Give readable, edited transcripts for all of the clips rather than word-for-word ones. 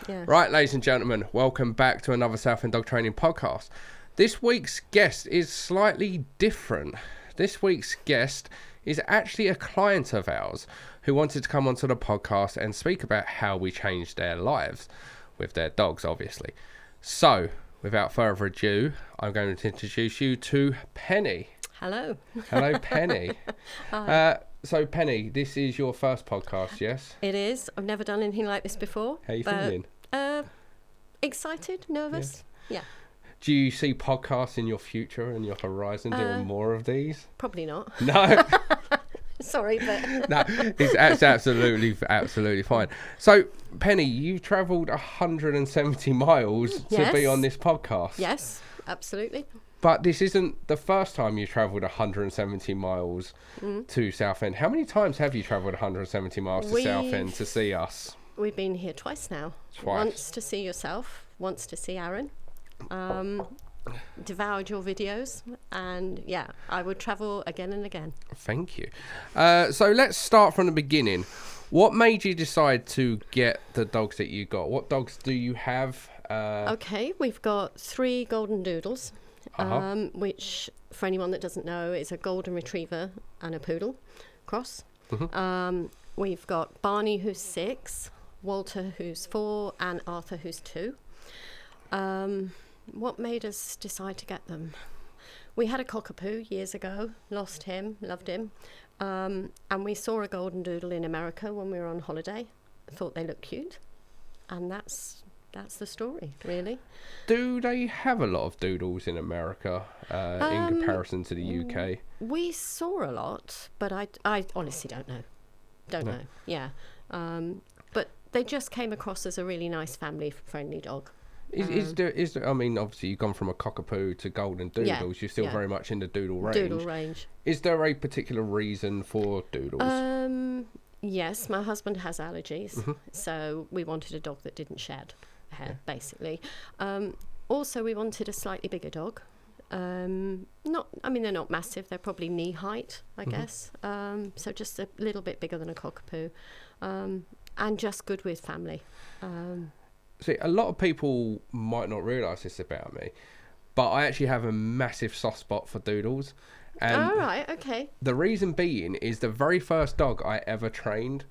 Yeah. Right, ladies and gentlemen, welcome back to another Southend Dog Training podcast. This week's guest is slightly different. This week's guest is actually a client of ours who wanted to come onto the podcast and speak about how we changed their lives with their dogs, obviously. So, without further ado, I'm going to introduce you to Penny. Hello. Hello, Penny. Hi. So, Penny, this is your first podcast, yes? It is. I've never done anything like this before. How are you feeling? Excited, nervous. Yeah. Do you see podcasts in your future and your horizon doing more of these? Probably not. No. Sorry, but No, it's absolutely fine. So, Penny, you've travelled 170 miles to be Yes. on this podcast. yes, absolutely. But this isn't the first time you've travelled 170 miles to Southend. How many times have you travelled 170 miles to Southend to see us? We've been here twice now. Twice. Once to see yourself, once to see Aaron. Devoured your videos, and yeah, I would travel again and again. Thank you. So let's start from the beginning. What made you decide to get the dogs that you got? What dogs do you have? Okay, we've got 3 golden doodles, which, for anyone that doesn't know, is a golden retriever and a poodle cross. We've got Barney, who's 6, Walter, who's 4, and Arthur, who's 2. What made us decide to get them? We had a cockapoo years ago, lost him, loved him, and we saw a golden doodle in America when we were on holiday. Thought they looked cute, and that's the story, really. Do they have a lot of doodles in America in comparison to the UK? We saw a lot, but I honestly don't know. Don't know. Yeah, but they just came across as a really nice, family-friendly dog. Is there? I mean, obviously, you've gone from a cockapoo to golden doodles. You're still very much in the doodle range. Doodle range. Is there a particular reason for doodles? Yes, my husband has allergies, so we wanted a dog that didn't shed hair, basically. Also, we wanted a slightly bigger dog. They're not massive. They're probably knee height, I guess. So just a little bit bigger than a cockapoo, and just good with family. See, a lot of people might not realise this about me, but I actually have a massive soft spot for doodles. And All right, okay. the reason being is the very first dog I ever trained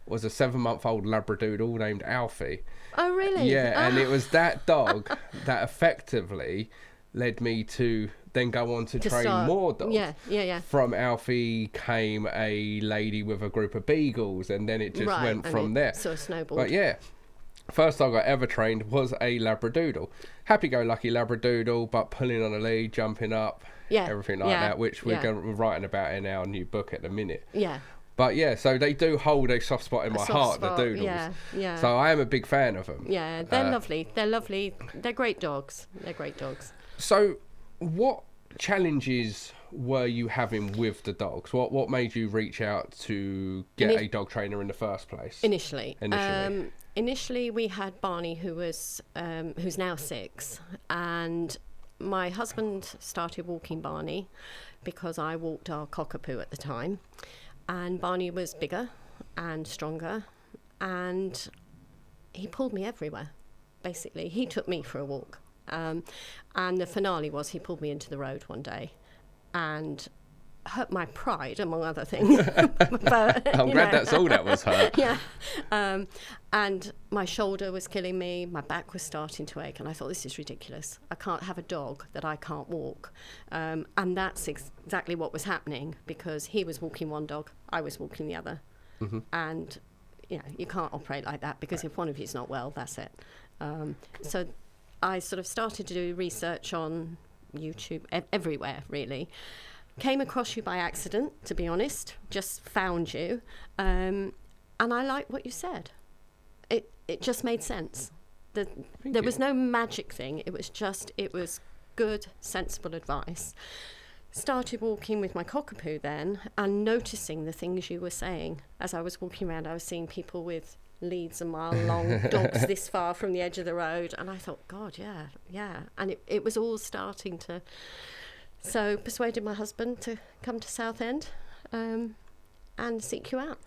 was a 7-month-old Labradoodle named Alfie. Oh, really? Yeah, and it was that dog that effectively led me to then go on to train start. more dogs. Yeah. From Alfie came a lady with a group of beagles, and then it just went from there. Sort of snowballed. But yeah, first dog I ever trained was a Labradoodle. Happy-go-lucky Labradoodle, but pulling on a lead, jumping up, everything like that, which we're writing about in our new book at the minute. Yeah. But yeah, so they do hold a soft spot in my heart, the doodles. Yeah. So I am a big fan of them. Yeah, they're lovely. They're lovely. They're great dogs. So what challenges were you having with the dogs? What made you reach out to get a dog trainer in the first place? Initially, we had Barney, who's now 6, and my husband started walking Barney because I walked our cockapoo at the time, and Barney was bigger and stronger, and he pulled me everywhere. Basically, he took me for a walk, and the finale was he pulled me into the road one day, and hurt my pride, among other things. But, I'm glad that's all that was hurt. Yeah. And my shoulder was killing me, my back was starting to ache, and I thought, this is ridiculous. I can't have a dog that I can't walk. And that's exactly what was happening, because he was walking one dog, I was walking the other. And, you can't operate like that, because if one of you's not well, that's it. So I sort of started to do research on YouTube, everywhere, really. Came across you by accident, to be honest, just found you. And I liked what you said. It just made sense. There was no magic thing. It was good, sensible advice. Started walking with my cockapoo then, and noticing the things you were saying. As I was walking around, I was seeing people with leads a mile long, dogs this far from the edge of the road. And I thought, God, yeah. And it was all starting to... So persuaded my husband to come to Southend and seek you out.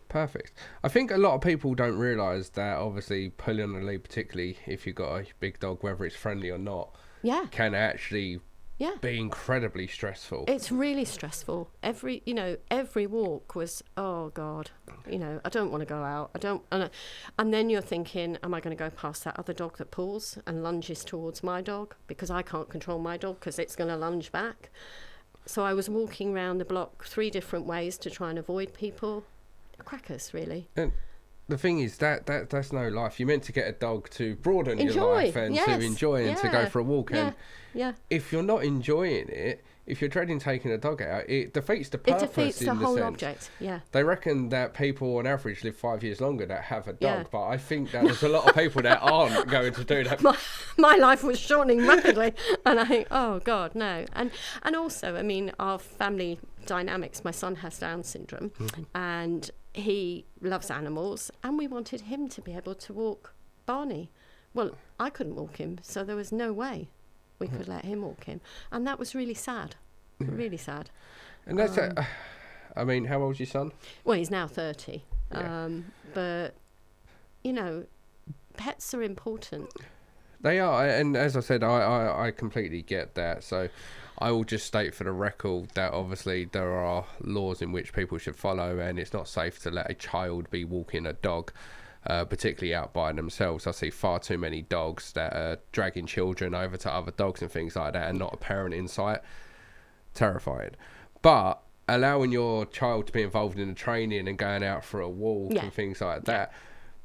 Perfect. I think a lot of people don't realise that obviously pulling on a lead, particularly if you've got a big dog, whether it's friendly or not, Yeah. can actually Yeah. be incredibly stressful. It's really stressful. Every walk was, oh God, I don't want to go out. And then you're thinking, am I going to go past that other dog that pulls and lunges towards my dog? Because I can't control my dog because it's going to lunge back. So I was walking around the block 3 different ways to try and avoid people. Crackers, really. And the thing is that's no life. You're meant to get a dog to broaden your Enjoy, life and yes, to enjoy and to go for a walk. Yeah, And yeah. if you're not enjoying it, if you're dreading taking a dog out, it defeats the purpose. It defeats the in whole sense. object. Yeah. They reckon that people on average live 5 years longer that have a dog, Yeah. but I think that there's a lot of people that aren't going to do that. My life was shortening rapidly, and I think, oh God, no. And also, I mean, our family dynamics. My son has Down syndrome, and he loves animals, and we wanted him to be able to walk Barney. Well, I couldn't walk him, so there was no way we could let him walk him, and that was really sad. Really sad. And that's I mean, how old's your son? Well, he's now 30. Yeah. But, pets are important. They are, and as I said, I completely get that. So I will just state for the record that obviously there are laws in which people should follow, and it's not safe to let a child be walking a dog, particularly out by themselves. I see far too many dogs that are dragging children over to other dogs and things like that, and not a parent in sight. Terrifying. But allowing your child to be involved in the training and going out for a walk and things like that,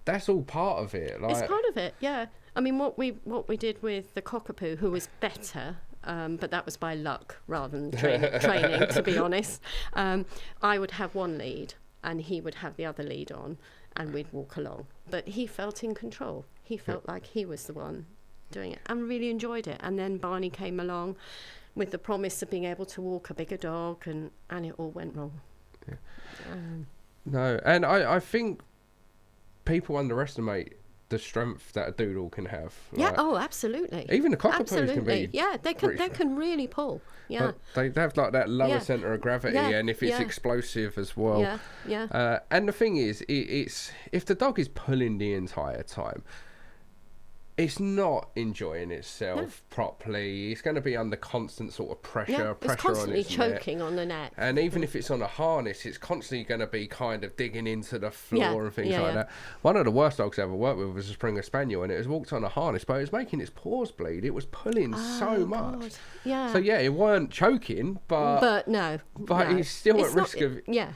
that's all part of it. It's part of it, yeah. I mean, what we did with the cockapoo, who was better, but that was by luck rather than training, to be honest. I would have one lead and he would have the other lead on, and we'd walk along. But he felt in control. He felt like he was the one doing it and really enjoyed it. And then Barney came along with the promise of being able to walk a bigger dog, and it all went wrong. Yeah. No, and I think people underestimate the strength that a doodle can have. Yeah, oh, absolutely. Even the cockapoos can be. Yeah, they can really pull. Yeah. But they have like that lower centre of gravity, and if it's explosive as well. Yeah. And the thing is, it's if the dog is pulling the entire time, it's not enjoying itself properly. It's going to be under constant sort of pressure it's constantly on its choking neck. on the neck. And even if it's on a harness, it's constantly going to be kind of digging into the floor and things like that. One of the worst dogs I ever worked with was a Springer Spaniel, and it was walked on a harness, but it was making its paws bleed. It was pulling so much. God. Yeah. So it weren't choking, but it's still at risk of. Yeah.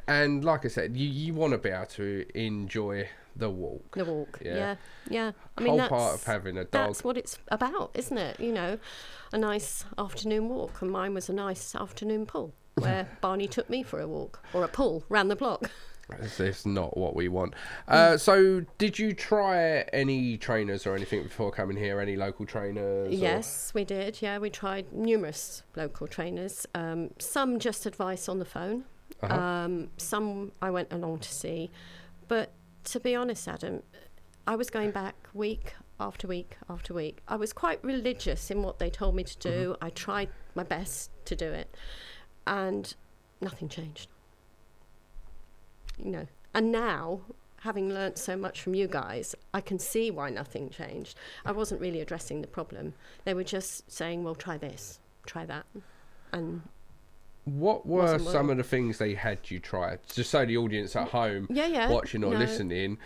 And like I said, you want to be able to enjoy the walk. Yeah. I mean, that's part of having a dog. That's what it's about, isn't it? A nice afternoon walk, and mine was a nice afternoon pull, where Barney took me for a walk or a pull round the block. It's not what we want. So did you try any trainers or anything before coming here? Any local trainers? Yes, we did. Yeah, we tried numerous local trainers. Some just advice on the phone. Some I went along to see. But to be honest, Adam, I was going back week after week after week. I was quite religious in what they told me to do. I tried my best to do it, and nothing changed. And now, having learnt so much from you guys, I can see why nothing changed. I wasn't really addressing the problem. They were just saying, well, try this, try that. And what were some of the things they had you try? Just so the audience at home watching or listening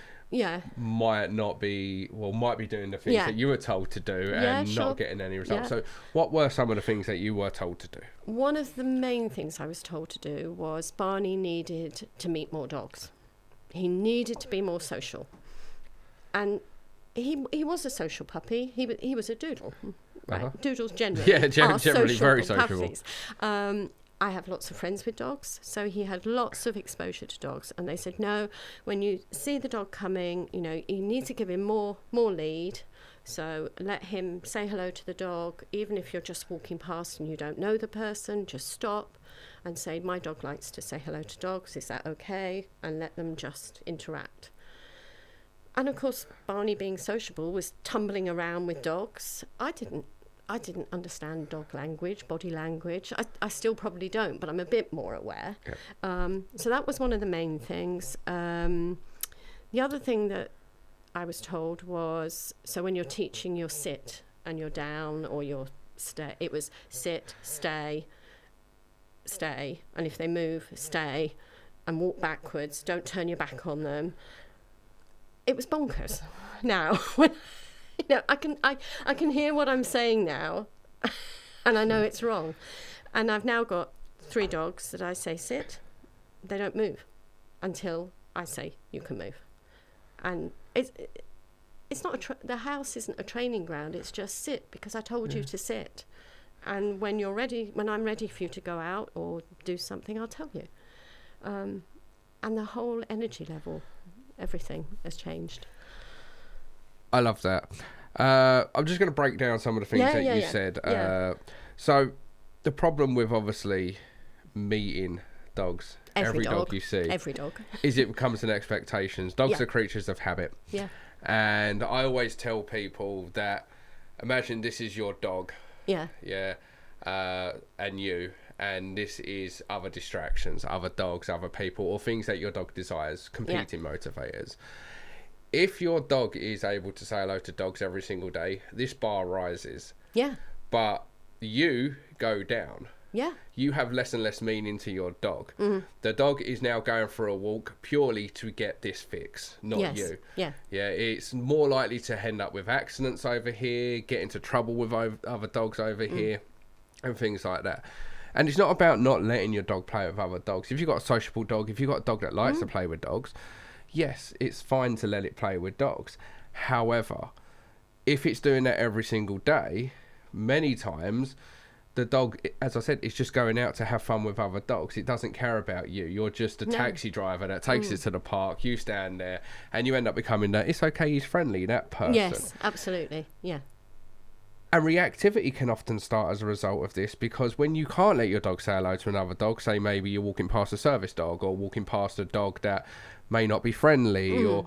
might be doing the things that you were told to do and not getting any results. So what were some of the things that you were told to do? One of the main things I was told to do was Barney needed to meet more dogs. He needed to be more social. And he was a social puppy. He was a doodle. Right? Doodles generally generally very sociable. Puppies. I have lots of friends with dogs, so he had lots of exposure to dogs, and they said, no, when you see the dog coming, you need to give him more lead. So let him say hello to the dog, even if you're just walking past and you don't know the person, just stop and say, my dog likes to say hello to dogs, is that okay? And let them just interact. And of course, Barney, being sociable, was tumbling around with dogs. I I didn't understand dog language, body language. I still probably don't, but I'm a bit more aware. Yeah. So that was one of the main things. The other thing that I was told was, so when you're teaching your sit and you're down or your stay, it was sit, stay, and if they move, stay, and walk backwards, don't turn your back on them. It was bonkers. Now, when, I can hear what I'm saying now, and I know it's wrong. And I've now got 3 dogs that I say sit, they don't move until I say you can move. And it's not the house isn't a training ground. It's just sit because I told you to sit. And when you're ready, when I'm ready for you to go out or do something, I'll tell you. And the whole energy level, everything has changed. I love that. I'm just going to break down some of the things that you said. So the problem with obviously meeting dogs, every dog you see, is it becomes an expectations. Dogs are creatures of habit. Yeah. And I always tell people that imagine this is your dog. Yeah. Yeah. And you. And this is other distractions, other dogs, other people, or things that your dog desires, competing motivators. If your dog is able to say hello to dogs every single day, this bar rises. Yeah. But you go down. Yeah. You have less and less meaning to your dog. Mm-hmm. The dog is now going for a walk purely to get this fix, not you. Yeah. Yeah, it's more likely to end up with accidents over here, get into trouble with other dogs over here, and things like that. And it's not about not letting your dog play with other dogs. If you've got a sociable dog, if you've got a dog that likes to play with dogs, yes, it's fine to let it play with dogs. However, if it's doing that every single day, many times the dog, as I said, is just going out to have fun with other dogs. It doesn't care about you. You're just a taxi driver that takes it to the park. You stand there and you end up becoming that, it's okay, he's friendly, that person. Yes, absolutely. Yeah. And reactivity can often start as a result of this, because when you can't let your dog say hello to another dog, say maybe you're walking past a service dog or walking past a dog that may not be friendly or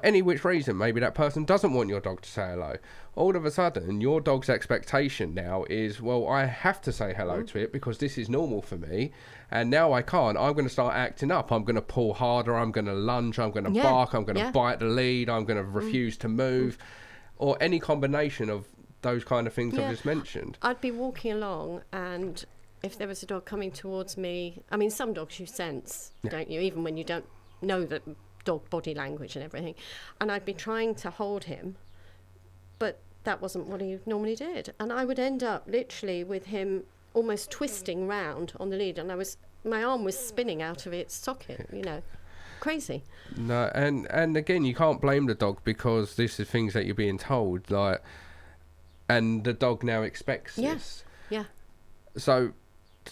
any which reason, maybe that person doesn't want your dog to say hello. All of a sudden, your dog's expectation now is, well, I have to say hello to it because this is normal for me. And now I can't. I'm going to start acting up. I'm going to pull harder. I'm going to lunge. I'm going to bark. I'm going to bite the lead. I'm going to refuse to move, or any combination of those kind of things I've just mentioned. I'd be walking along, and if there was a dog coming towards me, I mean, some dogs you sense, don't you, even when you don't know the dog body language and everything, and I'd be trying to hold him, but that wasn't what he normally did, and I would end up literally with him almost twisting round on the lead, and my arm was spinning out of its socket, crazy. No, and again, you can't blame the dog, because this is things that you're being told, like, and the dog now expects this. Yeah. So,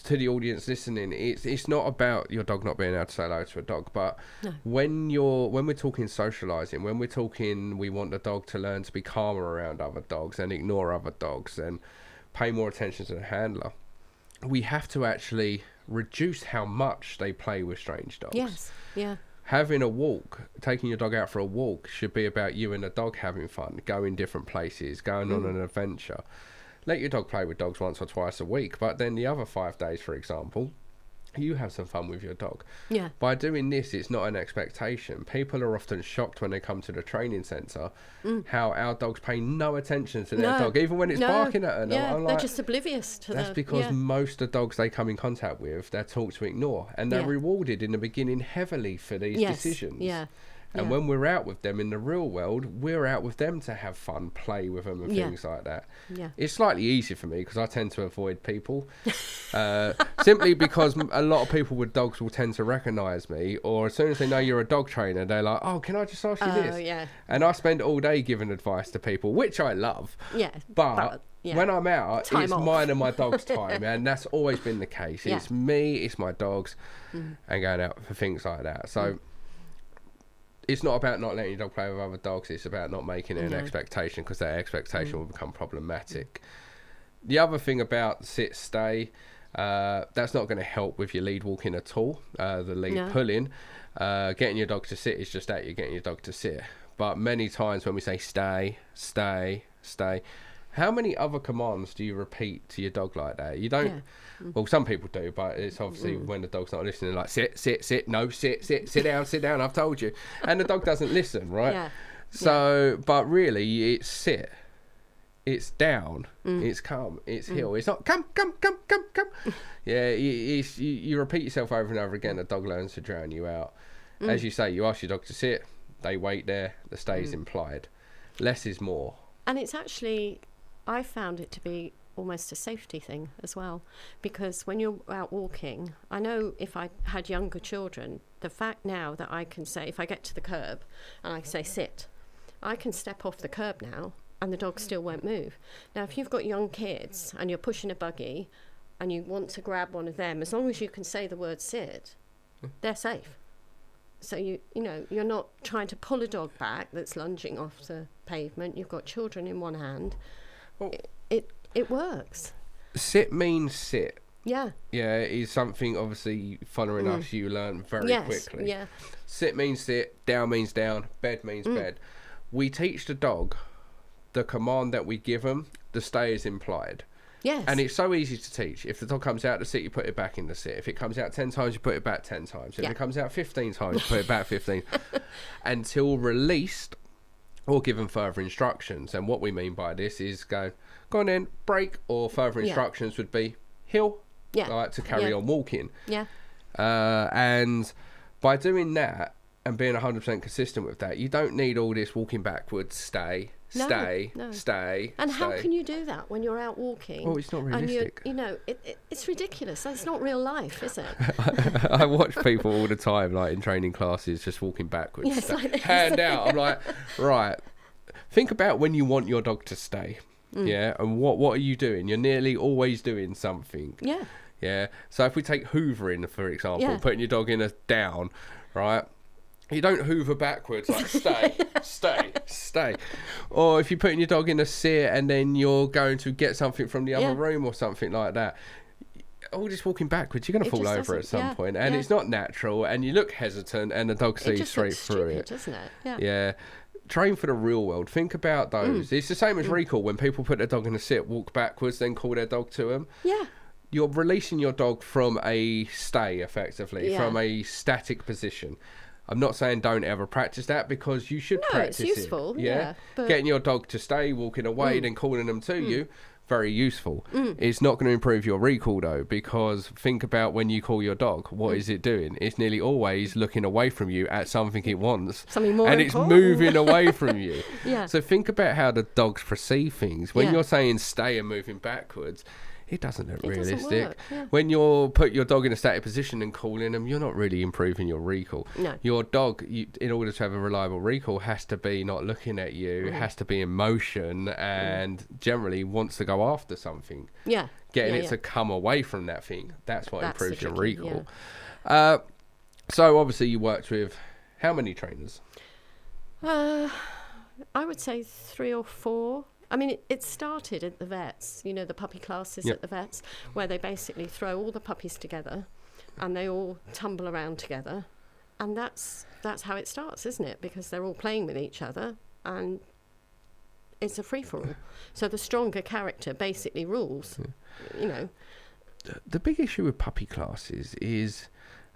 to the audience listening, it's not about your dog not being able to say hello to a dog, but when we're talking socializing, when we're talking, we want the dog to learn to be calmer around other dogs and ignore other dogs and pay more attention to the handler, we have to actually reduce how much they play with strange dogs. Yes. Yeah. Having a walk, taking your dog out for a walk, should be about you and the dog having fun, going different places, going on an adventure. Let your dog play with dogs once or twice a week, but then the other 5 days, for example, you have some fun with your dog. Yeah. By doing this, it's not an expectation. People are often shocked when they come to the training centre how our dogs pay no attention to their dog, even when it's barking at them. Yeah, they're just oblivious to that's because most of the dogs they come in contact with, they're taught to ignore, and they're rewarded in the beginning heavily for these decisions. Yeah. And when we're out with them in the real world, we're out with them to have fun, play with them and things like that. Yeah. It's slightly easier for me because I tend to avoid people. Simply because a lot of people with dogs will tend to recognise me, or as soon as they know you're a dog trainer, they're like, oh, can I just ask you this? Yeah. And I spend all day giving advice to people, which I love. Yeah. But when I'm out, it's mine and my dog's time. And that's always been the case. Yeah. It's me, it's my dogs, and going out for things like that. So... it's not about not letting your dog play with other dogs. It's about not making it an expectation, because that expectation will become problematic. The other thing about sit, stay, that's not going to help with your lead walking at all. The lead pulling, getting your dog to sit is just that, you're getting your dog to sit. But many times when we say stay, stay, stay, How many other commands do you repeat to your dog like that? You don't. Well, some people do, but it's obviously when the dog's not listening, like sit, no, sit down, I've told you, and the dog doesn't listen, right? Yeah. So, but really, it's sit, it's down, it's come, it's heel. It's not come. Yeah, you repeat yourself over and over again. The dog learns to drown you out. As you say, you ask your dog to sit, they wait there. The stay is implied. Less is more. And it's actually, I found it to be almost a safety thing as well, because when you're out walking, I know if I had younger children, the fact now that I can say, if I get to the curb and I say sit, I can step off the curb now and the dog still won't move. Now, if you've got young kids and you're pushing a buggy and you want to grab one of them, as long as you can say the word sit, they're safe. So you know, you're not trying to pull a dog back that's lunging off the pavement. You've got children in one hand. Well, it works. Sit means sit. Yeah. Yeah, it is something, obviously, following us, you learn very quickly. Yeah. Sit means sit, down means down, bed means bed. We teach the dog the command that we give them, the stay is implied. Yes. And it's so easy to teach. If the dog comes out to sit, you put it back in the sit. If it comes out 10 times, you put it back 10 times. If it comes out 15 times, you put it back 15. Until released or given further instructions. And what we mean by this is go on in, break, or further instructions would be heel, like to carry on walking. Yeah. And by doing that and being 100% consistent with that, you don't need all this walking backwards, stay. And how can you do that when you're out walking? Oh, it's not realistic. And it's ridiculous. That's not real life, is it? I watch people all the time, like in training classes, just walking backwards. Yes, like this. Hand out. I'm like, right. Think about when you want your dog to stay. Yeah. And what are you doing? You're nearly always doing something. Yeah. Yeah. So if we take hoovering, for example, putting your dog in a down, right? You don't hoover backwards, like stay. Or if you're putting your dog in a sit and then you're going to get something from the other room or something like that, all just walking backwards, you're going to fall over at some point. And it's not natural, and you look hesitant, and the dog sees straight through it. Doesn't it? Yeah. Train for the real world. Think about those. It's the same as recall. When people put their dog in a sit, walk backwards, then call their dog to them. Yeah. You're releasing your dog from a stay, effectively, from a static position. I'm not saying don't ever practice that, because you should practice it. It's useful. Yeah. But getting your dog to stay, walking away, then calling them to you, very useful. It's not going to improve your recall, though, because think about when you call your dog. What is it doing? It's nearly always looking away from you at something it wants. Something more and important. It's moving away from you. Yeah. So think about how the dogs perceive things. When you're saying stay and moving backwards, it doesn't look realistic. When you put your dog in a static position and calling them, you're not really improving your recall. No. Your dog, in order to have a reliable recall, has to be not looking at you, has to be in motion, and generally wants to go after something. Yeah. Getting it to come away from that thing, that's what improves your recall. Yeah. So obviously you worked with how many trainers? I would say 3 or 4. I mean, it started at the vets, the puppy classes at the vets, where they basically throw all the puppies together and they all tumble around together. And that's how it starts, isn't it? Because they're all playing with each other and it's a free-for-all. So the stronger character basically rules, The big issue with puppy classes is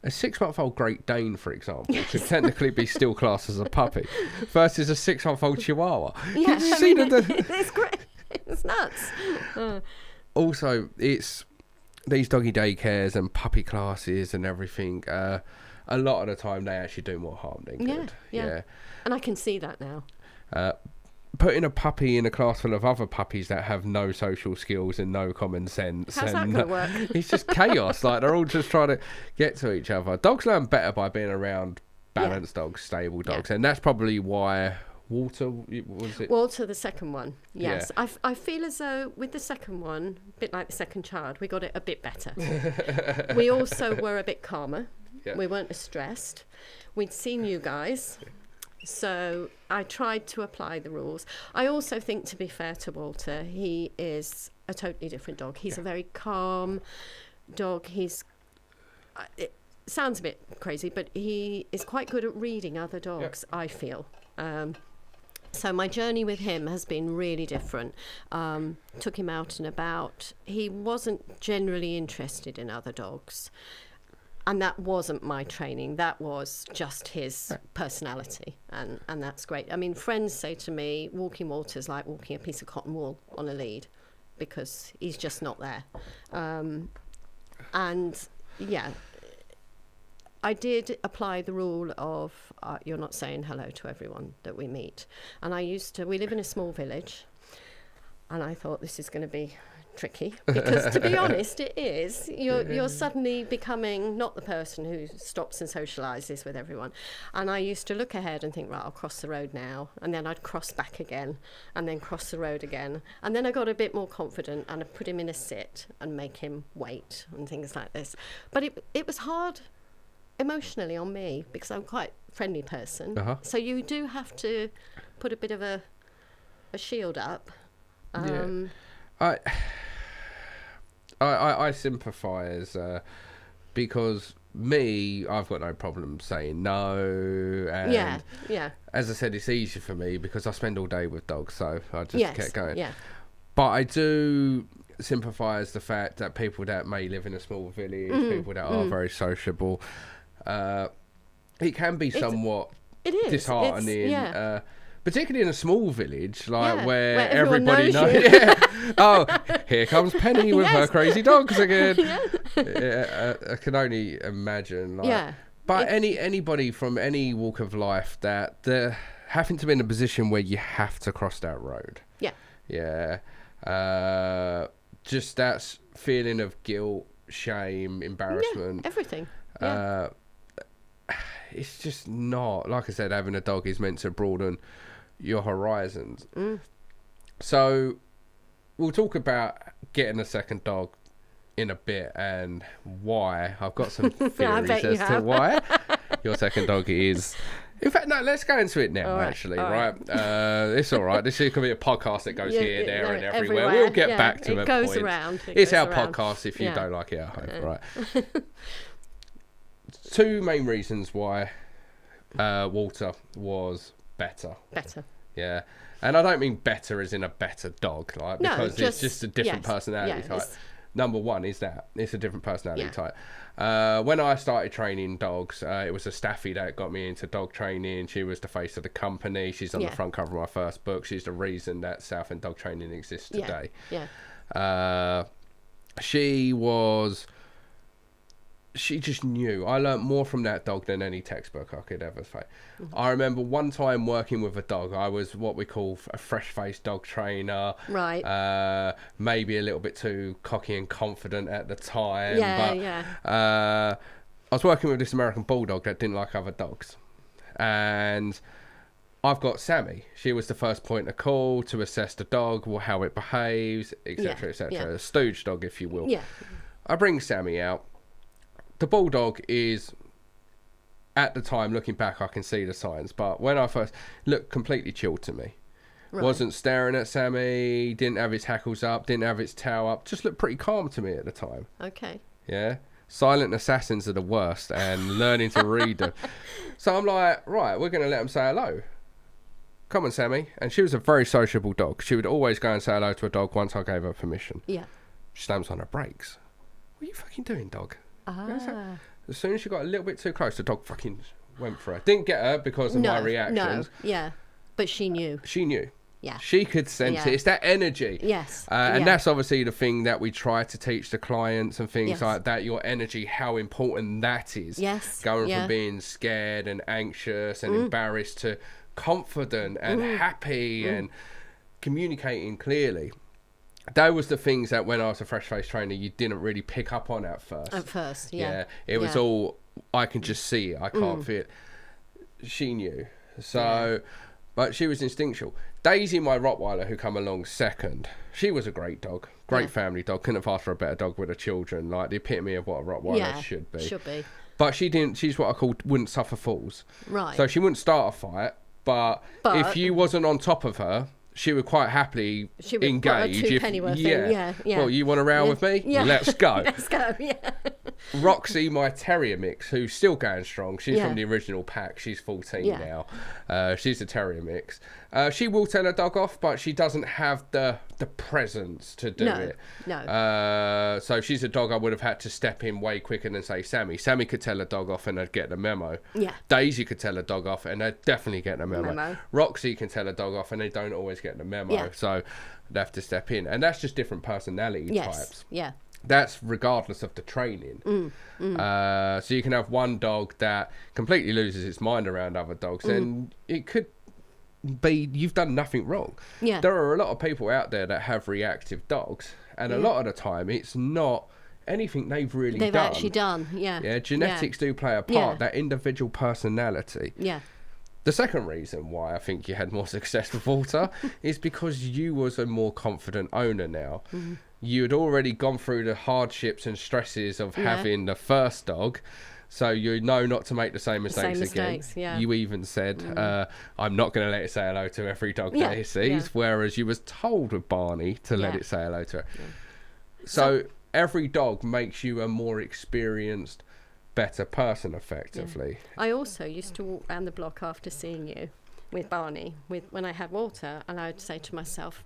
a 6-month-old Great Dane, for example, could technically be still classed as a puppy, versus a 6-month-old Chihuahua. Yeah, it's great. It's nuts. Also, it's these doggy daycares and puppy classes and everything. A lot of the time, they actually do more harm than good. Yeah. And I can see that now. Putting a puppy in a class full of other puppies that have no social skills and no common sense. How's that going to work? It's just chaos. Like, they're all just trying to get to each other. Dogs learn better by being around balanced dogs, stable dogs. And that's probably why Walter, was it? Walter, the second one, yes. Yeah. I feel as though with the second one, a bit like the second child, we got it a bit better. We also were a bit calmer. Yeah. We weren't as stressed. We'd seen you guys. So I tried to apply the rules. I also think, to be fair to Walter, he is a totally different dog. He's a very calm dog. It sounds a bit crazy, but he is quite good at reading other dogs, I feel. So my journey with him has been really different. Took him out and about. He wasn't generally interested in other dogs. And that wasn't my training. That was just his personality. And that's great. I mean, friends say to me, walking Walter's like walking a piece of cotton wool on a lead, because he's just not there. And yeah, I did apply the rule of you're not saying hello to everyone that we meet. And we live in a small village, and I thought this is going to be tricky, because to be honest, it is. You're suddenly becoming not the person who stops and socialises with everyone. And I used to look ahead and think, right, I'll cross the road now, and then I'd cross back again, and then cross the road again, and then I got a bit more confident, and I put him in a sit and make him wait and things like this. But it was hard emotionally on me, because I'm quite a friendly person. So you do have to put a bit of a shield up. I sympathise, because I've got no problem saying no. And yeah. As I said, it's easy for me because I spend all day with dogs, so I just kept going. Yeah. But I do sympathise the fact that people that may live in a small village, people that are very sociable, it can be somewhat disheartening. Particularly in a small village, where everybody knows. Oh, here comes Penny with her crazy dogs again. I can only imagine. But anybody from any walk of life that they're having to be in a position where you have to cross that road. Just that feeling of guilt, shame, embarrassment. Everything. It's just not, like I said, having a dog is meant to broaden your horizons. So we'll talk about getting a second dog in a bit and why. I've got some theories as to why your second dog is. In fact, no, let's go into it now, all right? It's all right. This could be a podcast that goes here, there, and everywhere. everywhere. We'll get back to it goes point. Around. It's our podcast if you don't like it at home, right? Two main reasons why Walter was better. Yeah. And I don't mean better as in a better dog, because it's just a different personality type. Number one is that it's a different personality type. When I started training dogs, it was a staffy that got me into dog training. She was the face of the company. She's on the front cover of my first book. She's the reason that Southend Dog Training exists today. She just knew. I learnt more from that dog than any textbook I could ever find. I remember one time working with a dog. I was what we call a fresh-faced dog trainer. Right. Maybe a little bit too cocky and confident at the time. I was working with this American bulldog that didn't like other dogs. And I've got Sammy. She was the first point of call to assess the dog, how it behaves, etc., etc. A stooge dog, if you will. I bring Sammy out. The bulldog is, at the time, looking back, I can see the signs. But when I first looked, completely chilled to me. Wasn't staring at Sammy, didn't have its hackles up, didn't have its tail up. Just looked pretty calm to me at the time. Okay. Yeah. Silent assassins are the worst, and learning to read them. So I'm like, right, we're going to let them say hello. Come on, Sammy. And she was a very sociable dog. She would always go and say hello to a dog once I gave her permission. Yeah. She slams on her brakes. What are you fucking doing, dog? As soon as she got a little bit too close, the dog fucking went for her. Didn't get her because of my reactions. But she knew. Yeah. She could sense it. It's that energy. Yes. And that's obviously the thing that we try to teach the clients and things like that. Your energy, how important that is. Yes. Going from being scared and anxious and embarrassed to confident and happy and communicating clearly. That was the things that when I was a fresh-faced trainer, you didn't really pick up on at first. It was all, I can just see it. I can't feel it. She knew. So, but she was instinctual. Daisy, my Rottweiler, who come along second, she was a great dog. Great family dog. Couldn't have asked for a better dog with her children. Like the epitome of what a Rottweiler should be. But she didn't, she's what I call wouldn't suffer fools. Right. So she wouldn't start a fight, but if you wasn't on top of her, she would quite happily engage. Well, you want to row with me? Yeah. Let's go. Let's go, Roxy, my terrier mix, who's still going strong. She's from the original pack. She's 14 now. She's a terrier mix. She will tell her dog off, but she doesn't have the presence to do it. No. So she's a dog I would have had to step in way quicker than, say, Sammy. Sammy could tell a dog off and they'd get the memo. Yeah. Daisy could tell a dog off and they'd definitely get the memo. Roxy can tell a dog off and they don't always get the memo. Yeah. So they'd have to step in. And that's just different personality types. Yeah. That's regardless of the training. So you can have one dog that completely loses its mind around other dogs, and it could be you've done nothing wrong. Yeah. There are a lot of people out there that have reactive dogs, and a lot of the time it's not anything they've actually done. Yeah, genetics do play a part, that individual personality. Yeah. The second reason why I think you had more success with Walter is because you was a more confident owner now. You had already gone through the hardships and stresses of having the first dog, so you know not to make the same mistakes again. Yeah. You even said, I'm not going to let it say hello to every dog that it sees, whereas you was told with Barney to let it say hello to her. So every dog makes you a more experienced, better person, effectively. I also used to walk around the block after seeing you with Barney, when I had Walter, and I would say to myself,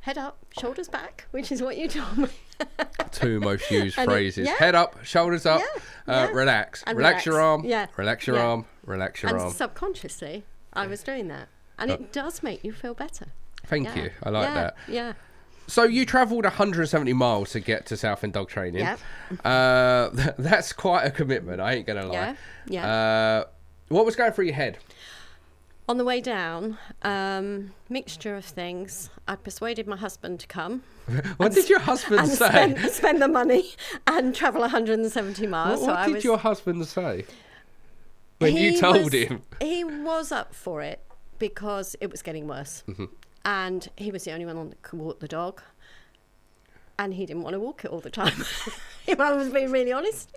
head up, shoulders back, which is what you told me. Two most used phrases. Head up, shoulders up, relax. And relax your arm, Yeah. relax your arm, relax your arm. And subconsciously, I was doing that. And it does make you feel better. Thank you. I like that. Yeah. So you travelled 170 miles to get to Southend Dog Training. Yeah. That's quite a commitment, I ain't going to lie. Yeah. What was going through your head? On the way down, mixture of things. I persuaded my husband to come. What did your husband say? Spend the money and travel 170 miles. What did your husband say when you told him? He was up for it because it was getting worse. And he was the only one that could walk the dog. And he didn't want to walk it all the time. If I was being really honest,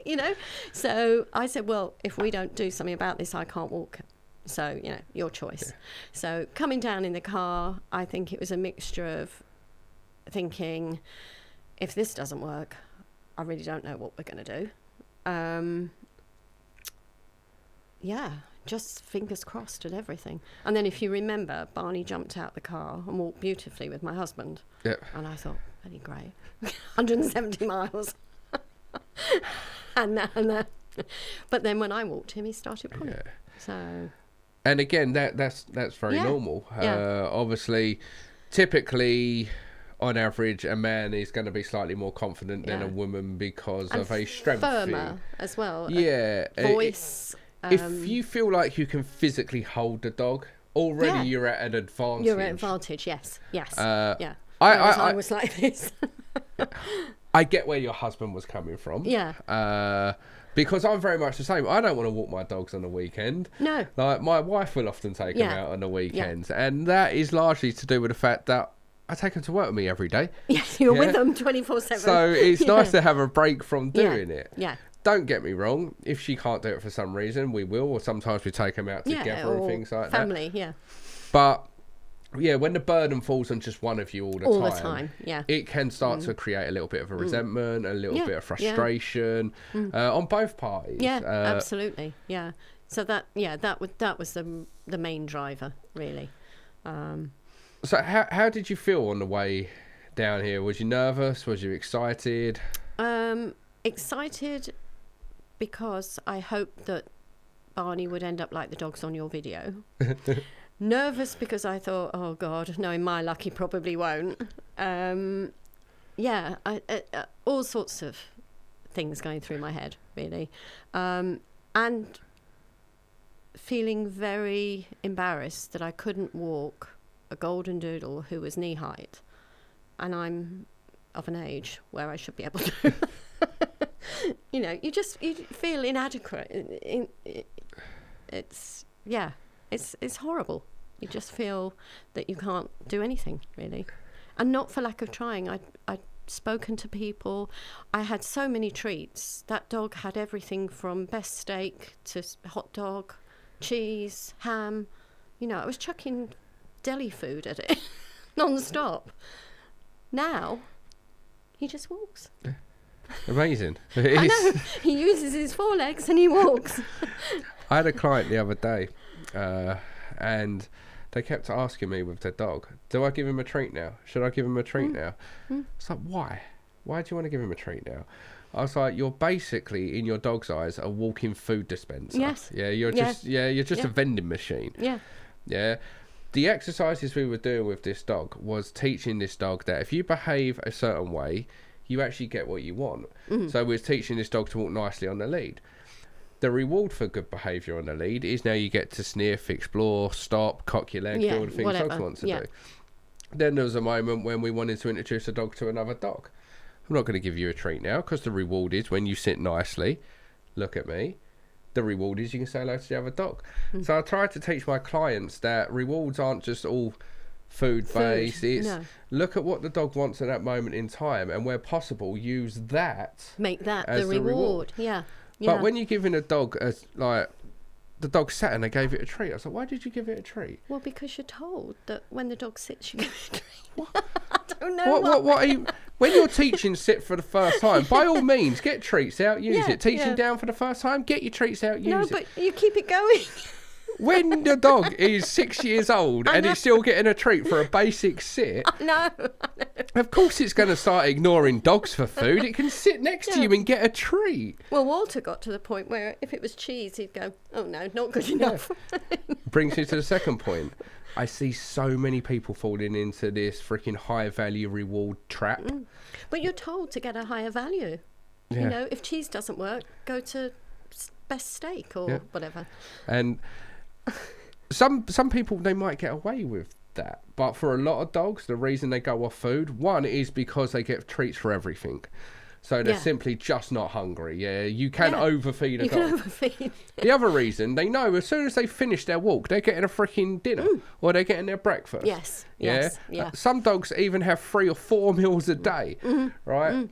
So I said, well, if we don't do something about this, I can't walk it. So, your choice. Yeah. So coming down in the car, I think it was a mixture of thinking, if this doesn't work, I really don't know what we're going to do. Just fingers crossed and everything. And then if you remember, Barney jumped out the car and walked beautifully with my husband. Yep. And I thought, very great. 170 miles. But then when I walked him, he started pulling. Yeah. So... And again, that's very normal. Obviously, typically, on average, a man is going to be slightly more confident than a woman because of a strength firmer thing. As well. Yeah. Voice. If you feel like you can physically hold the dog, already you're at an advantage. You're at an advantage, yes. I was like this. I get where your husband was coming from. Yeah. Because I'm very much the same. I don't want to walk my dogs on the weekend. No. Like, my wife will often take them out on the weekends. Yeah. And that is largely to do with the fact that I take them to work with me every day. Yes, you're with them 24/7. So it's nice to have a break from doing it. Yeah. Don't get me wrong. If she can't do it for some reason, we will. Or sometimes we take them out together and things like family, that. But... yeah, when the burden falls on just one of you all the time, it can start to create a little bit of a resentment, a little bit of frustration on both parties. Yeah, absolutely. Yeah. So that was the main driver, really. So how did you feel on the way down here? Was you nervous? Was you excited? Excited because I hoped that Barney would end up like the dogs on your video. Nervous because I thought, oh God, knowing my luck, he probably won't. All sorts of things going through my head, really. And feeling very embarrassed that I couldn't walk a golden doodle who was knee height. And I'm of an age where I should be able to. You feel inadequate. It's horrible. You just feel that you can't do anything, really. And not for lack of trying. I'd spoken to people. I had so many treats. That dog had everything from best steak to hot dog, cheese, ham. I was chucking deli food at it non-stop. Now, he just walks. Amazing. I know. He uses his forelegs and he walks. I had a client the other day, and they kept asking me with their dog, do I give him a treat now? Should I give him a treat now? It's like, why? Why do you want to give him a treat now? I was like, you're basically, in your dog's eyes, a walking food dispenser. Yes. Yeah, you're just a vending machine. Yeah. Yeah. The exercises we were doing with this dog was teaching this dog that if you behave a certain way, you actually get what you want. So we're teaching this dog to walk nicely on the lead. The reward for good behaviour on the lead is now you get to sniff, explore, stop, cock your leg, do all the things dogs want to do. Then there was a moment when we wanted to introduce a dog to another dog. I'm not going to give you a treat now because the reward is when you sit nicely, look at me. The reward is you can say hello to the other dog. So I try to teach my clients that rewards aren't just all food-based. It's look at what the dog wants at that moment in time, and where possible, use that. Make that as the reward. Yeah. But when you're giving a dog, the dog sat and they gave it a treat. I was like, why did you give it a treat? Well, because you're told that when the dog sits, you give it a treat. What? I don't know. What are you, when you're teaching sit for the first time, by all means, get treats out, use it. Teaching down for the first time, get your treats out, use it. No, but you keep it going. When the dog is 6 years old and it's still getting a treat for a basic sit, No. Of course it's going to start ignoring dogs for food. It can sit next to you and get a treat. Well, Walter got to the point where if it was cheese, he'd go, oh no, not good enough. Brings me to the second point. I see so many people falling into this freaking high value reward trap. But you're told to get a higher value. Yeah. You know, if cheese doesn't work, go to best steak or whatever. And some people, they might get away with that, but for a lot of dogs, the reason they go off food, one is because they get treats for everything, so they're simply just not hungry. You can overfeed a dog. Can overfeed. The other reason, they know as soon as they finish their walk, they're getting a freaking dinner or they're getting their breakfast. Yes. Some dogs even have 3 or 4 meals a day, right?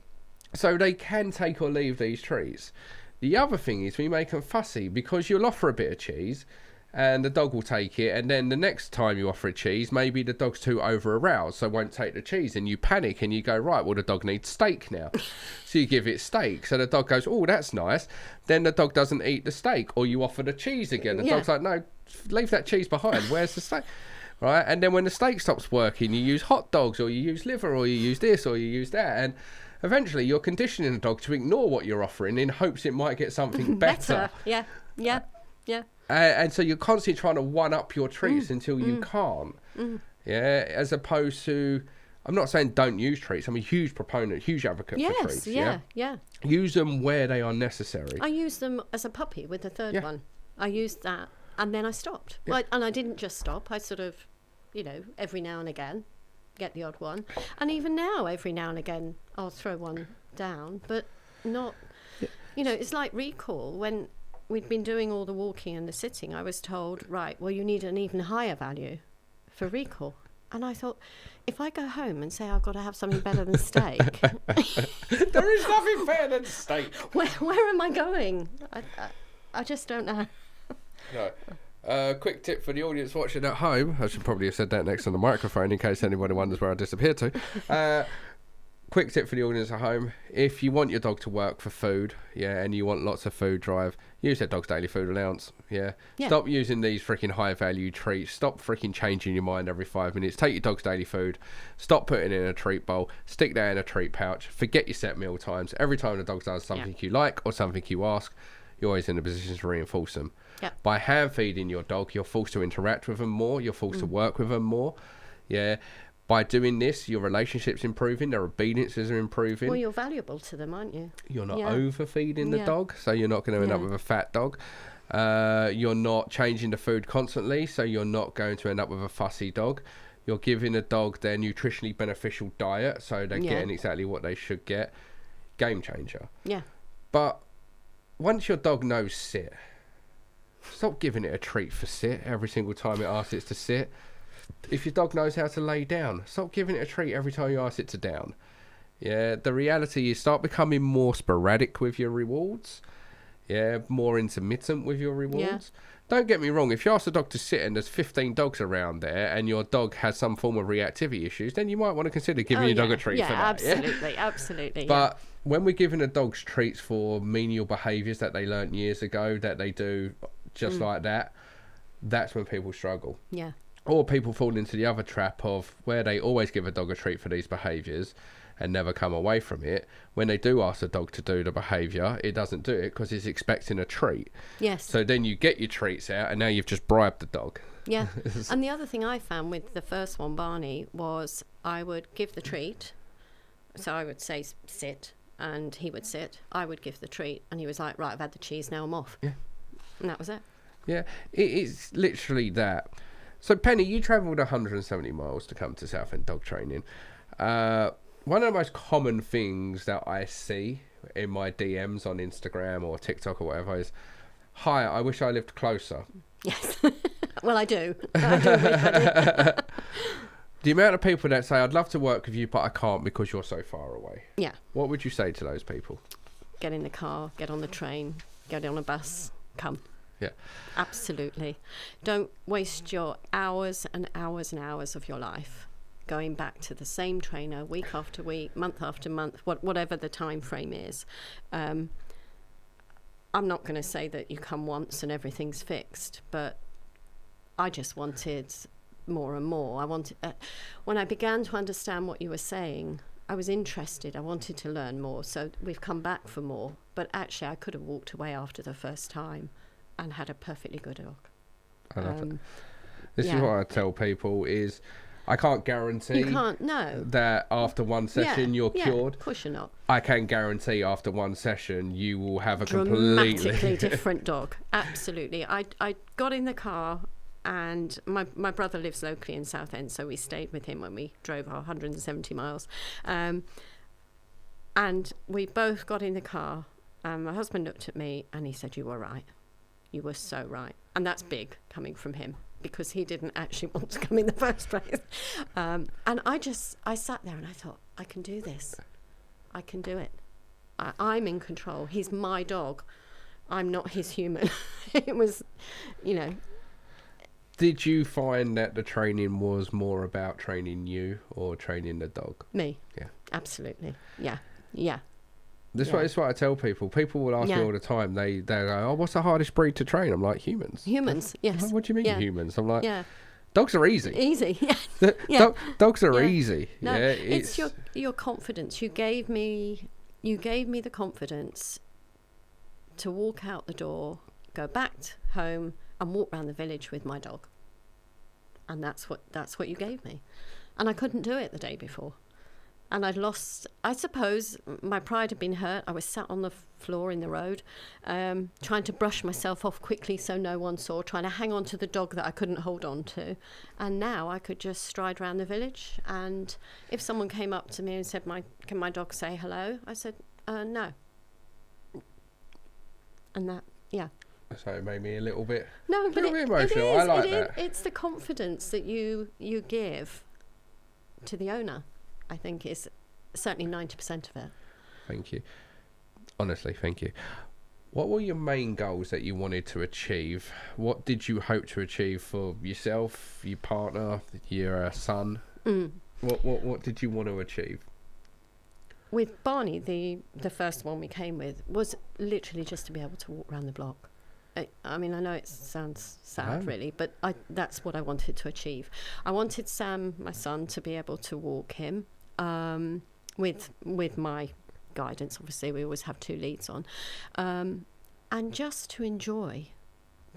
So they can take or leave these treats. The other thing is we make them fussy, because you'll offer a bit of cheese and the dog will take it, and then the next time you offer a cheese, maybe the dog's too over aroused, so won't take the cheese, and you panic and you go, right, well, the dog needs steak now. So you give it steak, so the dog goes, oh, that's nice. Then the dog doesn't eat the steak, or you offer the cheese again. The dog's like, no, leave that cheese behind, where's the steak? Right, and then when the steak stops working, you use hot dogs, or you use liver, or you use this, or you use that, and eventually you're conditioning the dog to ignore what you're offering in hopes it might get something better. Yeah. And so you're constantly trying to one-up your treats until you can't. Yeah, as opposed to, I'm not saying don't use treats. I'm a huge proponent, huge advocate for treats. Yeah. Use them where they are necessary. I used them as a puppy with the third one. I used that, and then I stopped. Well, and I didn't just stop. I sort of, every now and again, get the odd one. And even now, every now and again, I'll throw one down, but not, it's like recall. When we'd been doing all the walking and the sitting, I was told, right, well, you need an even higher value for recall. And I thought, if I go home and say I've got to have something better than steak... There is nothing better than steak. Where am I going? I just don't know. No. Quick tip for the audience watching at home. I should probably have said that next on the microphone in case anybody wonders where I disappeared to. Quick tip for the audience at home. If you want your dog to work for food, and you want lots of food drive, use that dog's daily food allowance. Stop using these freaking high value treats. Stop freaking changing your mind every 5 minutes. Take your dog's daily food. Stop putting it in a treat bowl. Stick that in a treat pouch. Forget your set meal times. Every time the dog does something you like or something you ask, you're always in a position to reinforce them. By hand feeding your dog, you're forced to interact with them more. You're forced to work with them more. By doing this, your relationship's improving, their obediences are improving. Well, you're valuable to them, aren't you? You're not overfeeding the dog, so you're not going to end up with a fat dog. You're not changing the food constantly, so you're not going to end up with a fussy dog. You're giving a dog their nutritionally beneficial diet, so they're getting exactly what they should get. Game changer. But once your dog knows sit, stop giving it a treat for sit every single time it asks it to sit. If your dog knows how to lay down, stop giving it a treat every time you ask it to down. The reality is start becoming more sporadic with your rewards. More intermittent with your rewards. don't get me wrong, if you ask the dog to sit and there's 15 dogs around there and your dog has some form of reactivity issues, then you might want to consider giving your dog a treat for that. Absolutely, absolutely. But when we're giving the dogs treats for menial behaviours that they learnt years ago that they do just like that, that's when people struggle. Yeah. Or people fall into the other trap of where they always give a dog a treat for these behaviours and never come away from it. When they do ask the dog to do the behaviour, it doesn't do it because it's expecting a treat. Yes. So then you get your treats out and now you've just bribed the dog. Yeah. And the other thing I found with the first one, Barney, was I would give the treat. So I would say sit and he would sit. I would give the treat and he was like, right, I've had the cheese, now I'm off. Yeah. And that was it. Yeah, it's literally that. So Penny, you travelled 170 miles to come to Southend Dog Training. One of the most common things that I see in my DMs on Instagram or TikTok or whatever is, hi, I wish I lived closer. Yes. Well, I do. I do wish I did. The amount of people that say, I'd love to work with you, but I can't because you're so far away. Yeah. What would you say to those people? Get in the car, get on the train, get on a bus, come. Yeah. Absolutely. Don't waste your hours and hours and hours of your life going back to the same trainer week after week, month after month, whatever the time frame is. I'm not going to say that you come once and everything's fixed, but I just wanted more and more. I wanted, when I began to understand what you were saying, I was interested. I wanted to learn more. So we've come back for more. But actually, I could have walked away after the first time and had a perfectly good dog. I love it. This is what I tell people is I can't guarantee that after one session you're cured. Of course you're not. I can guarantee after one session you will have a dramatically different dog. Absolutely. I got in the car and my brother lives locally in Southend, so we stayed with him when we drove our 170 miles. And we both got in the car and my husband looked at me and he said, you were right. You were so right. And that's big coming from him because he didn't actually want to come in the first place. And I sat there and I thought, I can do this. I can do it. I'm in control. He's my dog. I'm not his human. It was, Did you find that the training was more about training you or training the dog? Me. Yeah. Absolutely. Yeah. Yeah. This is what I tell people. People will ask me all the time. They go, "Oh, what's the hardest breed to train?" I'm like, humans. Humans, yes. Like, what do you mean humans? I'm like, dogs are easy. Easy, yeah. Dogs are easy. No, it's your confidence. You gave me the confidence to walk out the door, go back home, and walk around the village with my dog. And that's what you gave me, and I couldn't do it the day before. And I'd lost, I suppose, my pride had been hurt. I was sat on the floor in the road, trying to brush myself off quickly so no one saw, trying to hang on to the dog that I couldn't hold on to. And now I could just stride around the village. And if someone came up to me and said, can my dog say hello? I said, no. And that, So it made me a little bit, bit emotional. I like that. It's the confidence that you give to the owner. I think is certainly 90% of it. Thank you. Honestly, thank you. What were your main goals that you wanted to achieve? What did you hope to achieve for yourself, your partner, your son? What did you want to achieve? With Barney, the first one we came with was literally just to be able to walk around the block. I mean, I know it sounds sad, really, but that's what I wanted to achieve. I wanted Sam, my son, to be able to walk him with my guidance. Obviously, we always have 2 leads on. And just to enjoy,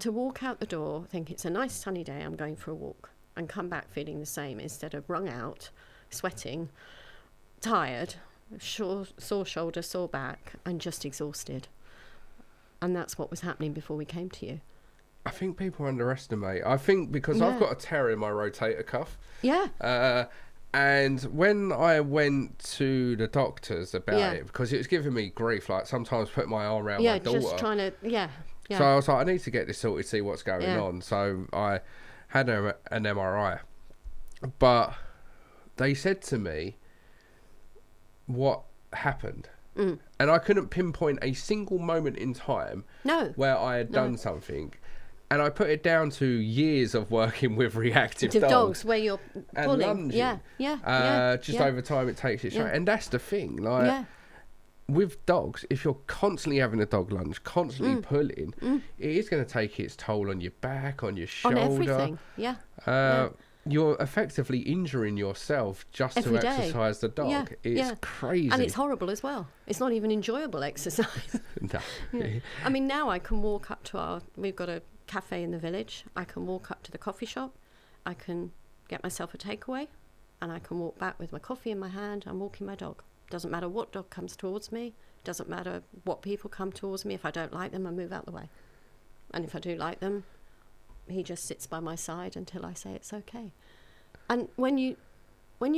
to walk out the door, think it's a nice sunny day, I'm going for a walk, and come back feeling the same instead of wrung out, sweating, tired, sore shoulder, sore back, and just exhausted. And that's what was happening before we came to you. I think people underestimate. I think because I've got a tear in my rotator cuff. Yeah. And when I went to the doctors about it, because it was giving me grief, like sometimes putting my arm around my daughter. Just trying to, So I was like, I need to get this sorted, see what's going on. So I had an MRI. But they said to me, what happened? And I couldn't pinpoint a single moment in time where I had done something. And I put it down to years of working with reactive dogs where you're and pulling. lunging. Just over time it takes its strength. And that's the thing. Like with dogs, if you're constantly having a dog lunge, constantly pulling, it is going to take its toll on your back, on your shoulder. On everything, You're effectively injuring yourself just every to day. exercise the dog. It's crazy. And it's horrible as well. It's not even enjoyable exercise. No. I mean, now I can walk up to we've got a cafe in the village. I can walk up to the coffee shop. I can get myself a takeaway, and I can walk back with my coffee in my hand. I'm walking my dog. Doesn't matter what dog comes towards me. Doesn't matter what people come towards me. If I don't like them, I move out the way. And if I do like them, he just sits by my side until I say it's okay. And when you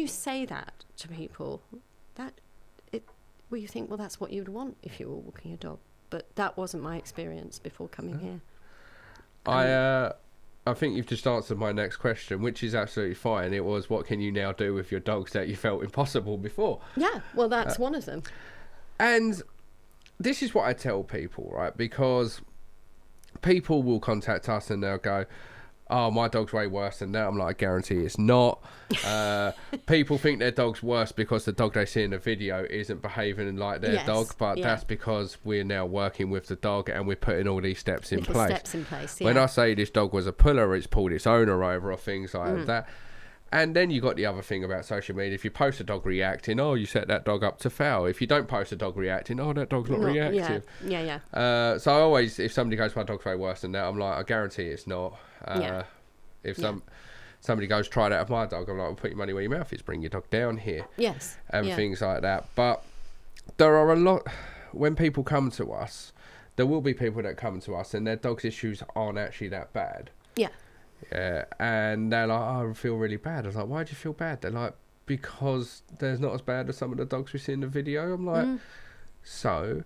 say that to people, you think, well, that's what you'd want if you were walking a dog. But that wasn't my experience before coming here. I think you've just answered my next question, which is absolutely fine. It was, what can you now do with your dogs that you felt impossible before? Yeah, well, that's one of them. And this is what I tell people, right? Because people will contact us and they'll go, oh, my dog's way worse than that. I'm like, I guarantee it's not. People think their dog's worse because the dog they see in the video isn't behaving like their dog, but that's because we're now working with the dog and we're putting all these steps in place. When I say this dog was a puller, it's pulled its owner over or things like that. And then you got the other thing about social media. If you post a dog reacting, oh, you set that dog up to foul. If you don't post a dog reacting, oh, that dog's not reactive. So I always, if somebody goes, my dog's way worse than that, I'm like, I guarantee it's not. If somebody goes, try that with my dog, I'm like, well, put your money where your mouth is, bring your dog down here. And things like that. But there are a lot, when people come to us, there will be people that come to us and their dog's issues aren't actually that bad. And they're like, oh, I feel really bad. I was like, why do you feel bad? They're like, because there's not as bad as some of the dogs we see in the video. I'm like, so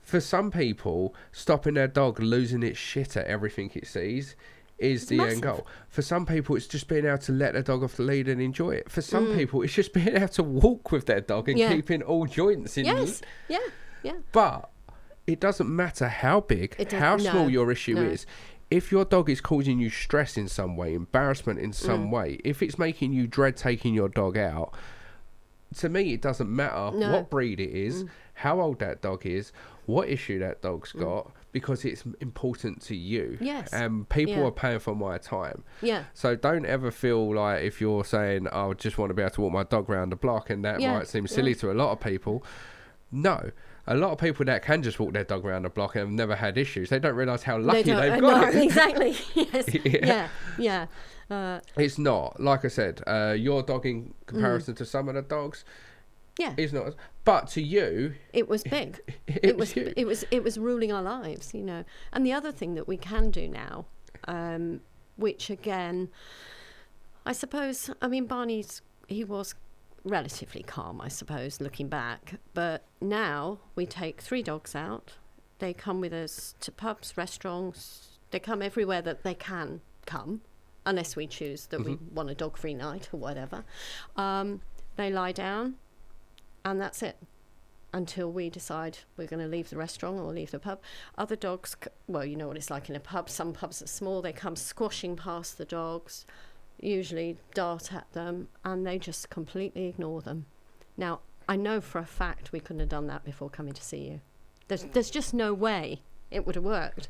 for some people, stopping their dog losing its shit at everything it sees is the end goal. For some people, it's just being able to let their dog off the lead and enjoy it. For some people, it's just being able to walk with their dog and keeping all joints in. But it doesn't matter how big, how small your issue is. If your dog is causing you stress in some way, embarrassment in some way, if it's making you dread taking your dog out, to me, it doesn't matter what breed it is, how old that dog is, what issue that dog's got, because it's important to you. And people are paying for my time. So don't ever feel like if you're saying, oh, I just want to be able to walk my dog around the block, and that might seem silly to a lot of people. No. A lot of people that can just walk their dog around the block and have never had issues, they don't realise how lucky they've got it. Exactly. It's not. Like I said, your dog in comparison to some of the dogs is not. But to you, it was big. It was ruling our lives, you know. And the other thing that we can do now, which again, I suppose, I mean, he was relatively calm, I suppose, looking back, but now we take 3 dogs out. They come with us to pubs, restaurants. They come everywhere that they can come, unless we choose that we want a dog-free night or whatever. They lie down and that's it until we decide we're going to leave the restaurant or leave the pub. Other dogs, well, you know what it's like in a pub. Some pubs are small. They come squashing past the dogs, usually dart at them, and they just completely ignore them. Now, I know for a fact we couldn't have done that before coming to see you. There's just no way it would have worked.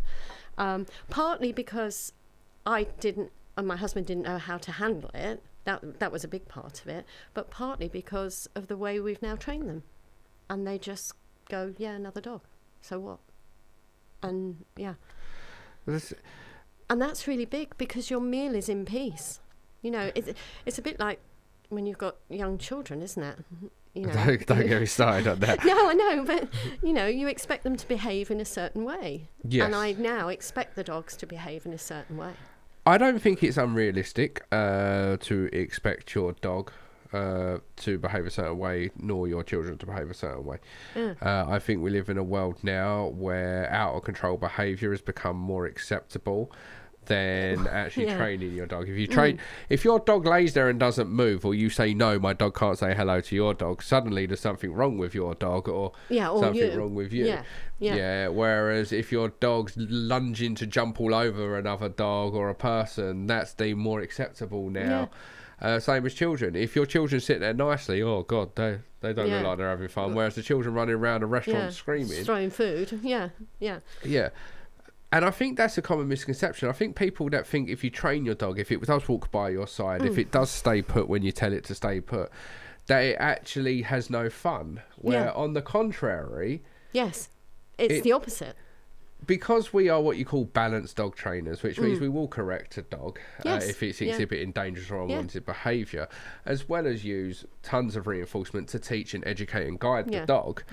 Partly because I didn't, and my husband didn't know how to handle it. That was a big part of it. But partly because of the way we've now trained them. And they just go, yeah, another dog. So what? And, yeah. And that's really big because your meal is in peace. You know, it's a bit like when you've got young children, isn't it? You know, don't get me started on that. No, I know, but you know, you expect them to behave in a certain way. Yes. And I now expect the dogs to behave in a certain way. I don't think it's unrealistic to expect your dog to behave a certain way, nor your children to behave a certain way. I think we live in a world now where out of control behaviour has become more acceptable than actually training your dog. If you train, if your dog lays there and doesn't move, or you say no, my dog can't say hello to your dog, suddenly there's something wrong with your dog, or something wrong with you. Whereas if your dog's lunging to jump all over another dog or a person, that's deemed more acceptable now. Same as children. If your children sit there nicely, oh God, they don't look like they're having fun. Whereas the children running around a restaurant screaming, throwing food, And I think that's a common misconception. I think people that think if you train your dog, if it does walk by your side, if it does stay put when you tell it to stay put, that it actually has no fun. Where on the contrary... Yes, it's the opposite. Because we are what you call balanced dog trainers, which means we will correct a dog if it's exhibiting dangerous or unwanted behaviour, as well as use tons of reinforcement to teach and educate and guide the dog.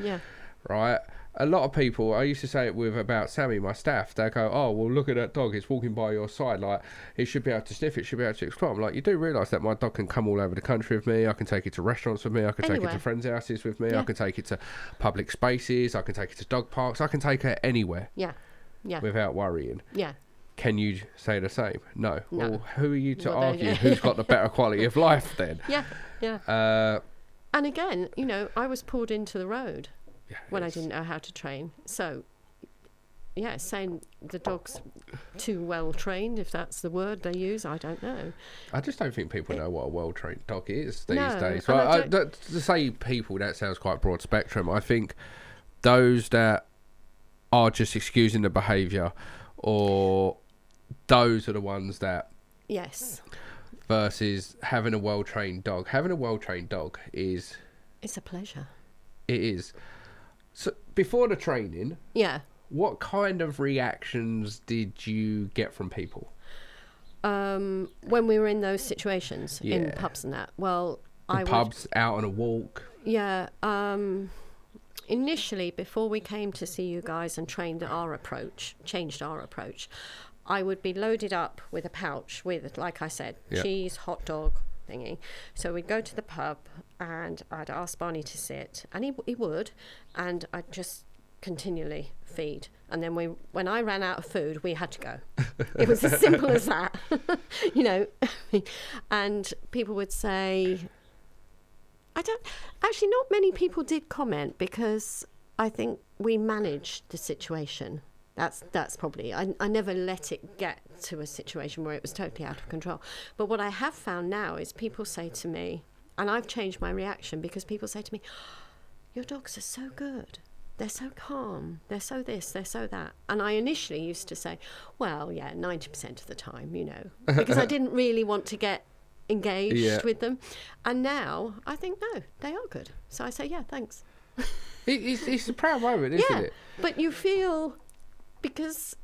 Right? A lot of people, I used to say it with about Sammy, my staff, they go, oh, well, look at that dog, it's walking by your side, like, it should be able to sniff, it should be able to explore. I'm like, you do realise that my dog can come all over the country with me, I can take it to restaurants with me, I can take it to friends' houses with me, I can take it to public spaces, I can take it to dog parks, I can take her anywhere without worrying. Can you say the same? No. Well, who are you to argue who's got the better quality of life then? And again, you know, I was pulled into the road when I didn't know how to train. So, saying the dog's too well trained, if that's the word they use, I don't know. I just don't think people know what a well-trained dog is these days. Well, to say people, that sounds quite broad spectrum. I think those that are just excusing the behaviour, or those are the ones that... Versus having a well-trained dog. Having a well-trained dog is... It's a pleasure. It is. So, before the training, what kind of reactions did you get from people? When we were in those situations, in pubs and that, pubs, out on a walk? Initially, before we came to see you guys and changed our approach, I would be loaded up with a pouch with, like I said, cheese, hot dog thingy. So we'd go to the pub and I'd ask Barney to sit, and he would, and I'd just continually feed. And then when I ran out of food, we had to go. It was as simple as that, you know. And people would say, not many people did comment, because I think we managed the situation. That's probably, I never let it get to a situation where it was totally out of control. But what I have found now is people say to me, and I've changed my reaction, because people say to me, your dogs are so good. They're so calm. They're so this, they're so that. And I initially used to say, well, 90% of the time, you know, because I didn't really want to get engaged with them. And now I think, no, they are good. So I say, thanks. It's a proud moment, isn't it? But you feel... Because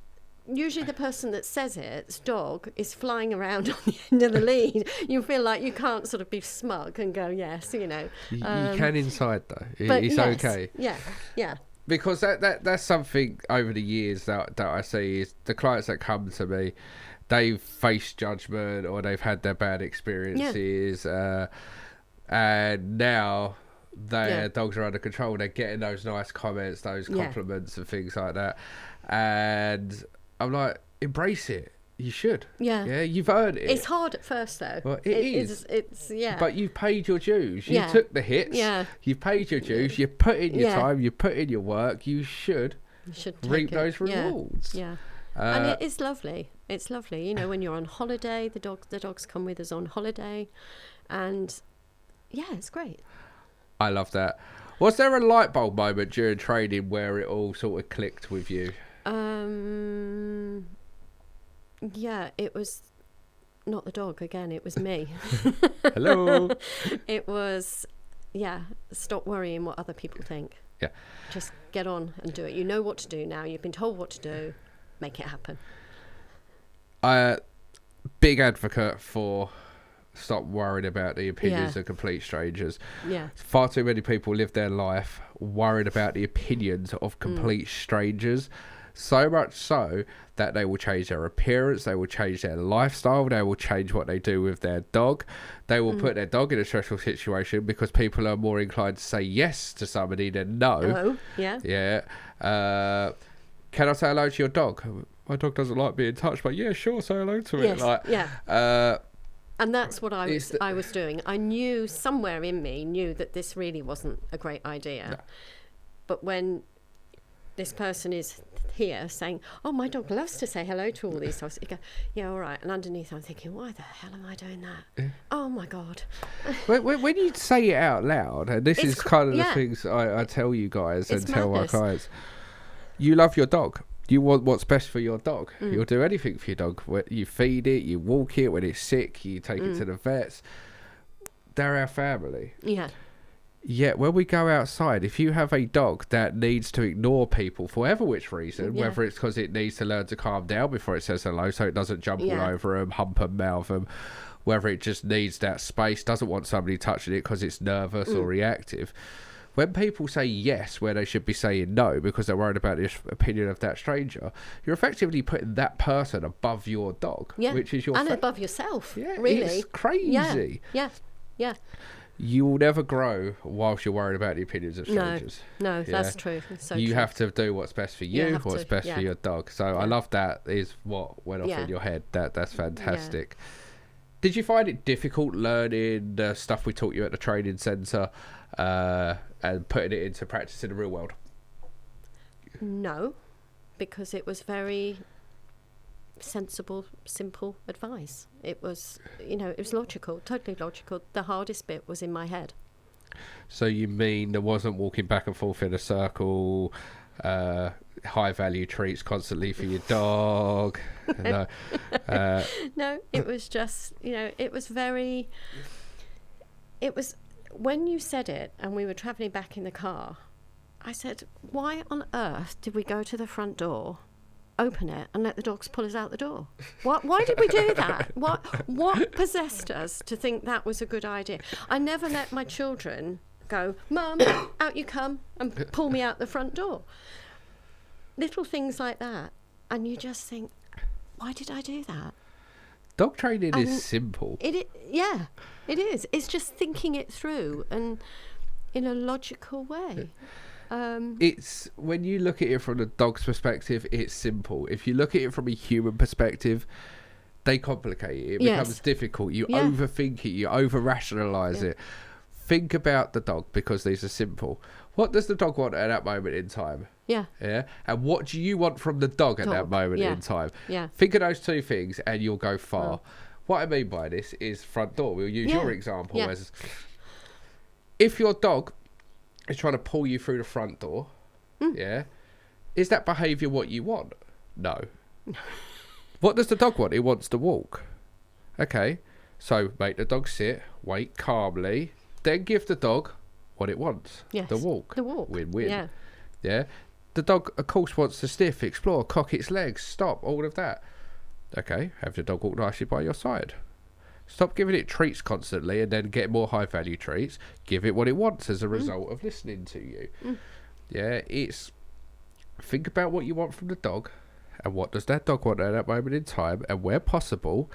usually the person that says it's dog is flying around on the end of the lead. You feel like you can't sort of be smug and go, yes, you know. You can inside, though. It's okay. Yeah. Because that's something over the years that I see is the clients that come to me, they've faced judgment or they've had their bad experiences. And now... their dogs are under control. They're getting those nice comments, those compliments and things like that. And I'm like, embrace it. You should. Yeah, you've earned it. It's hard at first, though. Well, it is. It's But you've paid your dues. You took the hits. You've paid your dues. You put in your time. You put in your work. You should reap those rewards. And it is lovely. It's lovely. You know, when you're on holiday, the dogs come with us on holiday. And, it's great. I love that. Was there a light bulb moment during training where it all sort of clicked with you? It was not the dog again. It was me. Hello. It was, stop worrying what other people think. Yeah. Just get on and do it. You know what to do now. You've been told what to do. Make it happen. Big advocate for... stop worrying about the opinions of complete strangers. Far too many people live their life worried about the opinions of complete strangers, so much so that they will change their appearance, they will change their lifestyle, they will change what they do with their dog, they will put their dog in a stressful situation because people are more inclined to say yes to somebody than no. Can I say hello to your dog? my dog doesn't like being touched, but yeah, sure, say hello to it. Yes, Like, yeah. And that's what I It's was doing. I knew somewhere in me that this really wasn't a great idea. No. But when this person is here saying, "Oh, my dog loves to say hello to all these dogs," you go, "Yeah, all right." And underneath, I'm thinking, "Why the hell am I doing that? Yeah. Oh my God!" When you say it out loud, and this is kind of the yeah. things I tell you guys It's and tell madness. my clients, you love your dog. You want what's best for your dog. You'll do anything for your dog. You feed it, you walk it. When it's sick, you take it to the vets. They're our family. Yeah. Yet when we go outside, if you have a dog that needs to ignore people for whatever which reason, Yeah. whether it's because it needs to learn to calm down before it says hello so it doesn't jump all over them, hump them, mouth them, whether it just needs that space, doesn't want somebody touching it because it's nervous or reactive. When people say yes where they should be saying no because they're worried about the opinion of that stranger, you're effectively putting that person above your dog, which is your and above yourself. Yeah, really. it's crazy. Yeah. You will never grow whilst you're worried about the opinions of strangers. No, that's true. It's so you true. have to do what's best for you, what's best for your dog. So I love that is what went off in your head. That's fantastic. Did you find it difficult learning the stuff we taught you at the training centre and putting it into practice in the real world? No, because it was very sensible, simple advice. It was, it was logical, totally logical. The hardest bit was in my head. So you mean there wasn't walking back and forth in a circle, high value treats constantly for your dog? No. No, it was just, it was when you said it and we were travelling back in the car, I said, why on earth did we go to the front door, open it and let the dogs pull us out the door? Why did we do that? What possessed us to think that was a good idea? I never let my children go, "Mum, out you come," and pull me out the front door. Little things like that. And you just think, why did I do that? Dog training is simple. It is. It's just thinking it through and in a logical way. It's when you look at it from the dog's perspective, it's simple. If you look at it from a human perspective, they complicate it. It becomes difficult. You overthink it. You over-rationalise it. Think about the dog because these are simple. What does the dog want at that moment in time? Yeah. And what do you want from the dog at that moment in time? Think of those two things and you'll go far. What I mean by this is front door. We'll use your example as if your dog is trying to pull you through the front door, is that behaviour what you want? No. What does the dog want? It wants to walk. Okay, so make the dog sit, wait calmly, then give the dog what it wants. Yes. The walk. Win-win. Yeah. The dog, of course, wants to sniff, explore, cock its legs, stop, all of that. Okay, have the dog walk nicely by your side. Stop giving it treats constantly and then get more high-value treats. Give it what it wants as a result of listening to you. Yeah, it's... Think about what you want from the dog and what does that dog want at that moment in time, and where possible,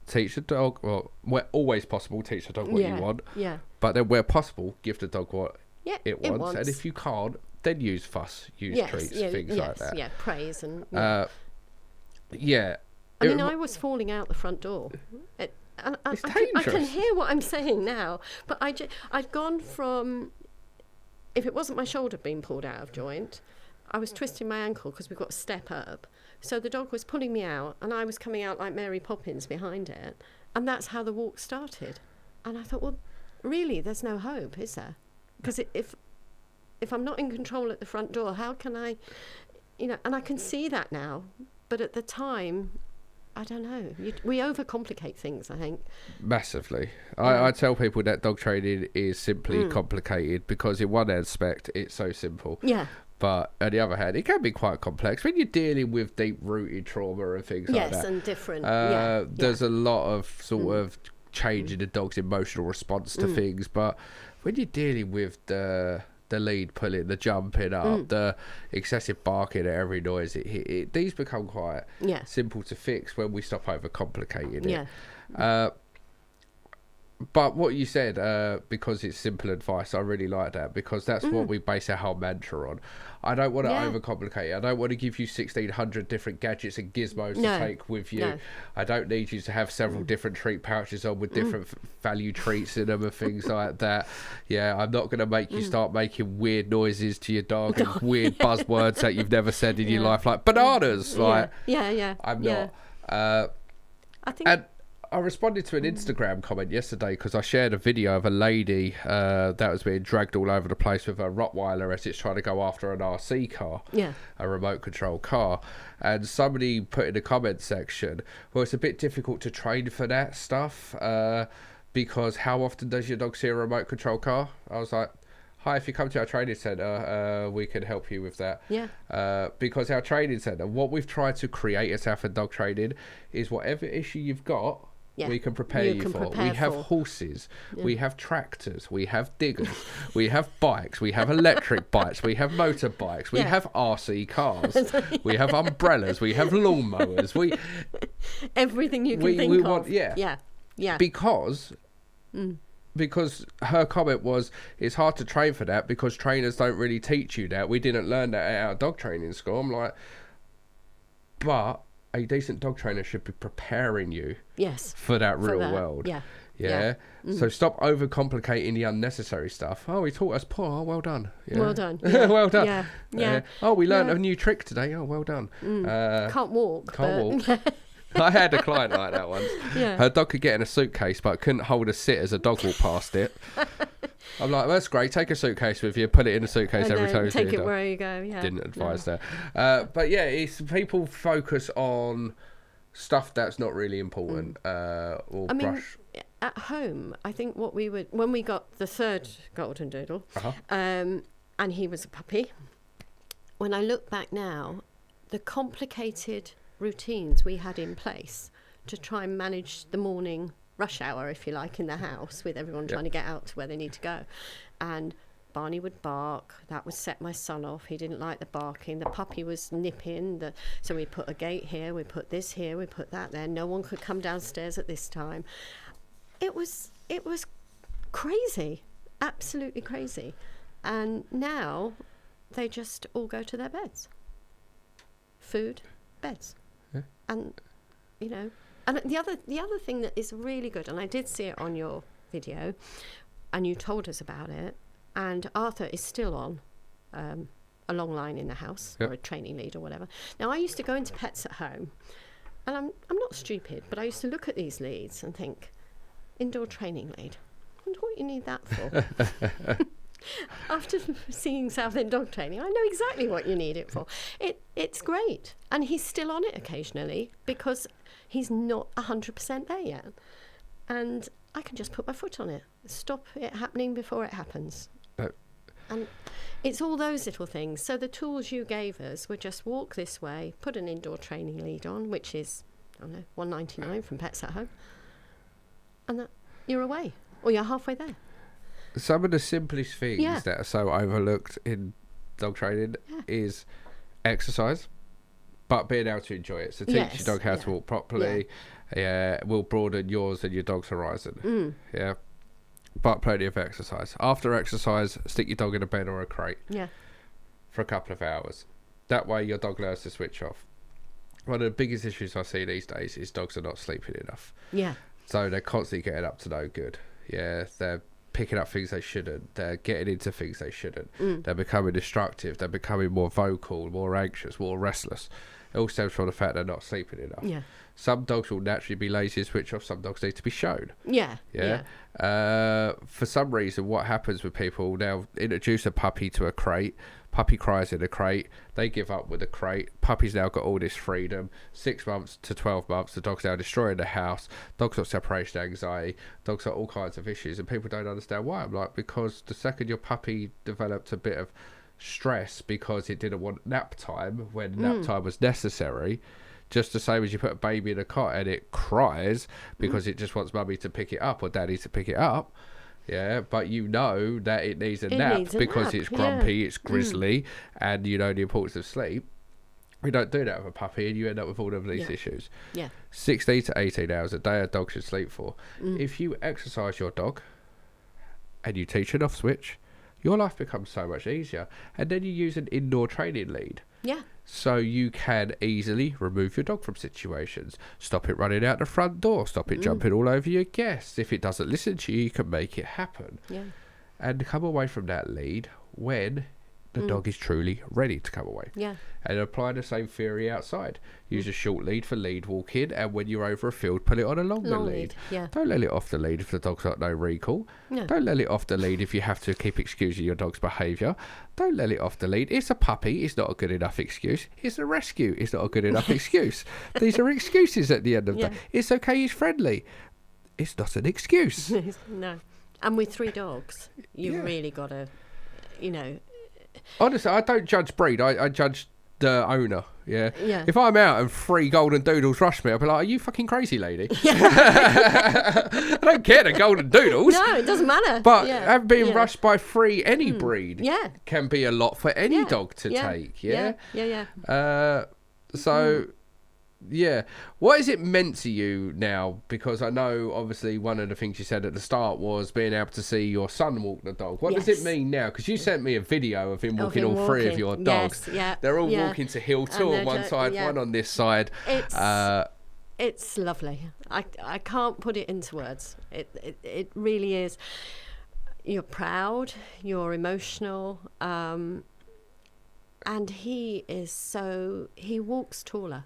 teach the dog... Well, where always possible, teach the dog what you want. Yeah. But then where possible, give the dog what it wants. And if you can't, then use fuss, use treats, things like that. Yeah, praise and... I mean, I was falling out the front door. I can hear what I'm saying now, but I'd gone from, if it wasn't my shoulder being pulled out of joint, I was twisting my ankle because we've got to step up. So the dog was pulling me out and I was coming out like Mary Poppins behind it. And that's how the walk started. And I thought, well, really, there's no hope, is there? Because if I'm not in control at the front door, how can I, and I can see that now. But at the time, I don't know. We overcomplicate things, I think. Massively. I tell people that dog training is simply complicated because in one aspect, it's so simple. Yeah. But on the other hand, it can be quite complex when you're dealing with deep-rooted trauma and things like that. Yes, and different. There's a lot of sort of change in the dog's emotional response to things. But when you're dealing with the lead pulling, the jumping up, the excessive barking at every noise, these become quite simple to fix when we stop overcomplicating it. But what you said, because it's simple advice, I really like that, because that's what we base our whole mantra on. I don't want to overcomplicate it. I don't want to give you 1,600 different gadgets and gizmos to take with you. No. I don't need you to have several different treat pouches on with different value treats in them and things like that. Yeah, I'm not going to make you start making weird noises to your dog and weird buzzwords that you've never said in your life, like bananas. Like, I'm not. I think... I responded to an Instagram comment yesterday because I shared a video of a lady that was being dragged all over the place with a Rottweiler as it's trying to go after an RC car, a remote control car. And somebody put in the comment section, well, it's a bit difficult to train for that stuff because how often does your dog see a remote control car? I was like, hi, if you come to our training centre, we can help you with that. Because our training centre, what we've tried to create at Southend Dog Training is whatever issue you've got, we can prepare you for. We have horses, we have tractors, we have diggers, we have bikes, we have electric bikes, we have motorbikes, we have RC cars, we have umbrellas, we have lawnmowers, everything you can think of. Because her comment was, it's hard to train for that because trainers don't really teach you that. We didn't learn that at our dog training school. I'm like, but a decent dog trainer should be preparing you for that real world. So stop overcomplicating the unnecessary stuff. Oh, he taught us paw. Oh, well done. Well done. Well done. Oh, we learned a new trick today. Oh, well done. Can't walk. Can't walk. I had a client like that once. Her dog could get in a suitcase but couldn't hold a sit as a dog walked past it. I'm like, well, that's great. Take a suitcase with you. Put it in a suitcase every time you see take it where you go. Didn't advise that. But yeah, it's people focus on stuff that's not really important. Or brush. At home, I think what we would, when we got the third golden doodle, and he was a puppy, when I look back now, the complicated routines we had in place to try and manage the morning rush hour, if you like, in the house with everyone trying to get out to where they need to go. And Barney would bark. That would set my son off. He didn't like the barking. The puppy was nipping. So we put a gate here, we put this here, we put that there. No one could come downstairs at this time. It was crazy, absolutely crazy. And now they just all go to their beds. Food, beds. And, you know, and the other thing that is really good, and I did see it on your video, and you told us about it, and Arthur is still on a long line in the house, or a training lead or whatever. Now, I used to go into Pets at Home, and I'm not stupid, but I used to look at these leads and think, indoor training lead, I wonder what you need that for. After seeing Southend Dog Training, I know exactly what you need it for. It's great. And he's still on it occasionally because he's not 100% there yet. And I can just put my foot on it, stop it happening before it happens. And it's all those little things. So the tools you gave us were just walk this way, put an indoor training lead on, which is, I don't know, $1.99 from Pets at Home. And that, you're away, or you're halfway there. Some of the simplest things that are so overlooked in dog training is exercise, but being able to enjoy it. So teach your dog how to walk properly. Will broaden yours and your dog's horizon. But plenty of exercise. After exercise, stick your dog in a bed or a crate for a couple of hours. That way your dog learns to switch off. One of the biggest issues I see these days is dogs are not sleeping enough. So they're constantly getting up to no good. They're picking up things they shouldn't. They're getting into things they shouldn't. They're becoming destructive. They're becoming more vocal, more anxious, more restless. It all stems from the fact they're not sleeping enough. Some dogs will naturally be lazy and switch off. Some dogs need to be shown. For some reason, what happens with people, they'll introduce a puppy to a crate. Puppy cries in a crate. They give up with the crate. Puppy's now got all this freedom. 6 months to 12 months, the dog's now destroying the house. Dog's got separation anxiety. Dog's got all kinds of issues, and people don't understand why. I'm like, because the second your puppy developed a bit of stress because it didn't want nap time when nap time was necessary, just the same as you put a baby in a cot and it cries because it just wants mummy to pick it up or daddy to pick it up. But you know that it needs a nap because it's grumpy, it's grizzly, and you know the importance of sleep. We don't do that with a puppy, and you end up with all of these Yeah. issues. Yeah. 16 to 18 hours a day a dog should sleep for. If you exercise your dog and you teach an off switch, your life becomes so much easier. And then you use an indoor training lead. Yeah. So you can easily remove your dog from situations. Stop it running out the front door. Stop it jumping all over your guests. If it doesn't listen to you, you can make it happen. Yeah. And come away from that lead when the dog is truly ready to come away. Yeah. And apply the same theory outside. Use a short lead for lead walking, and when you're over a field, put it on a longer lead. Yeah. Don't let it off the lead if the dog's got no recall. No. Don't let it off the lead if you have to keep excusing your dog's behaviour. Don't let it off the lead. It's a puppy. It's not a good enough excuse. It's a rescue. It's not a good enough excuse. These are excuses at the end of the day. It's okay. He's friendly. It's not an excuse. No. And with 3 dogs, you really got to, you know. Honestly, I don't judge breed. I judge the owner. Yeah. If I'm out and 3 golden doodles rush me, I'll be like, "Are you fucking crazy, lady?" I don't care the golden doodles. No, it doesn't matter. But being rushed by 3 any breed can be a lot for any dog to take. Yeah. So. Yeah. What has it meant to you now? Because I know, obviously, one of the things you said at the start was being able to see your son walk the dog. What does it mean now? Because you sent me a video of him walking all 3 of your dogs. Yes, They're all walking to heel 2 on one side, one on this side. It's lovely. I can't put it into words. It really is. You're proud. You're emotional. And he walks taller.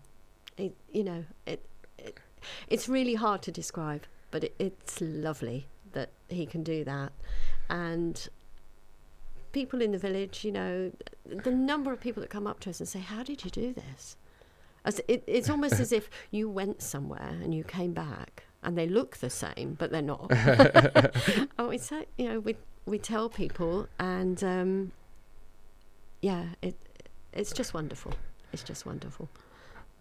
It's really hard to describe, but it's lovely that he can do that. And people in the village, the number of people that come up to us and say, "How did you do this?" It's almost as if you went somewhere and you came back and they look the same, but they're not. We tell people, and it's just wonderful. It's just wonderful.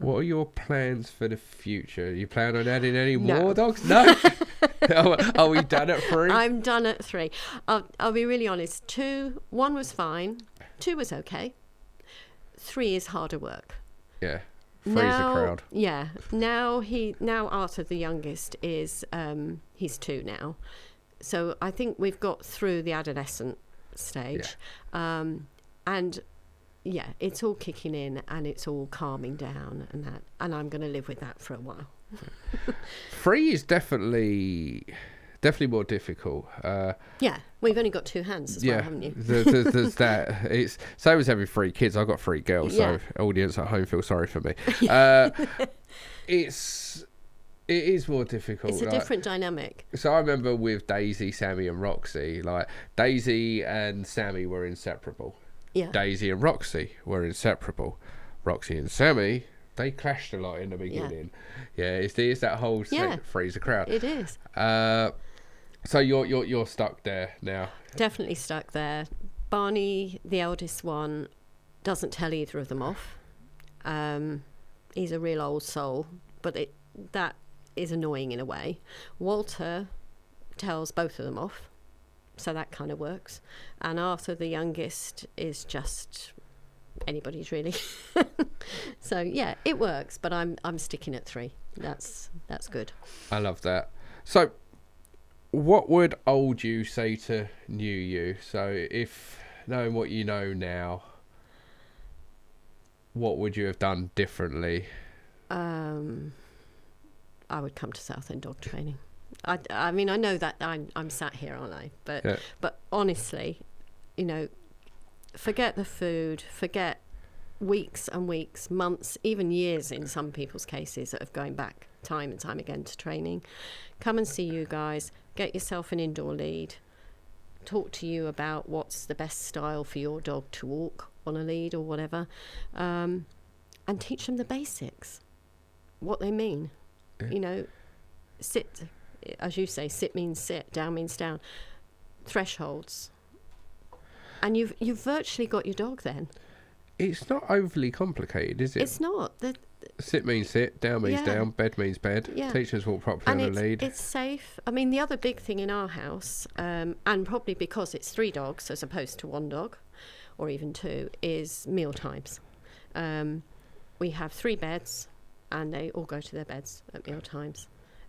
What are your plans for the future? You plan on adding any more dogs? No. Are we done at 3? I'm done at 3. I'll be really honest. 1 was fine. 2 was okay. 3 is harder work. Yeah. 3's a crowd. Yeah. Now Arthur, the youngest, is he's 2 now. So I think we've got through the adolescent stage. Yeah. And it's all kicking in and it's all calming down and I'm going to live with that for a while. 3 is definitely more difficult. We've only got 2 hands as well, haven't you? There's that. It's same as having 3 kids. I've got 3 girls, so audience at home feel sorry for me. It is more difficult. It's a different dynamic. So I remember with Daisy, Sammy and Roxy, Daisy and Sammy were inseparable. Yeah. Daisy and Roxy were inseparable. Roxy and Sammy, they clashed a lot in the beginning. It's that whole freeze the crowd. It is. So you're stuck there now. Definitely stuck there. Barney, the eldest one, doesn't tell either of them off. He's a real old soul, but that is annoying in a way. Walter tells both of them off. So that kind of works. And Arthur, the youngest, is just anybody's really. So it works, but I'm sticking at 3. That's good. I love that. So what would old you say to new you? So if knowing what you know now, what would you have done differently? I would come to Southend Dog Training. I mean, I know that I'm sat here, aren't I? But honestly, forget the food, forget weeks and weeks, months, even years in some people's cases of going back time and time again to training. Come and see you guys, get yourself an indoor lead, talk to you about what's the best style for your dog to walk on a lead or whatever, and teach them the basics, what they mean. Sit, as you say, sit means sit, down means down, thresholds, and you've virtually got your dog then. It's not overly complicated, is it? It's not. Sit means sit, down means down, bed means bed. Teachers walk properly on the lead. It's safe. I mean, the other big thing in our house, and probably because it's 3 dogs as opposed to 1 dog, or even 2, is meal times. we have 3 beds, and they all go to their beds at meal times.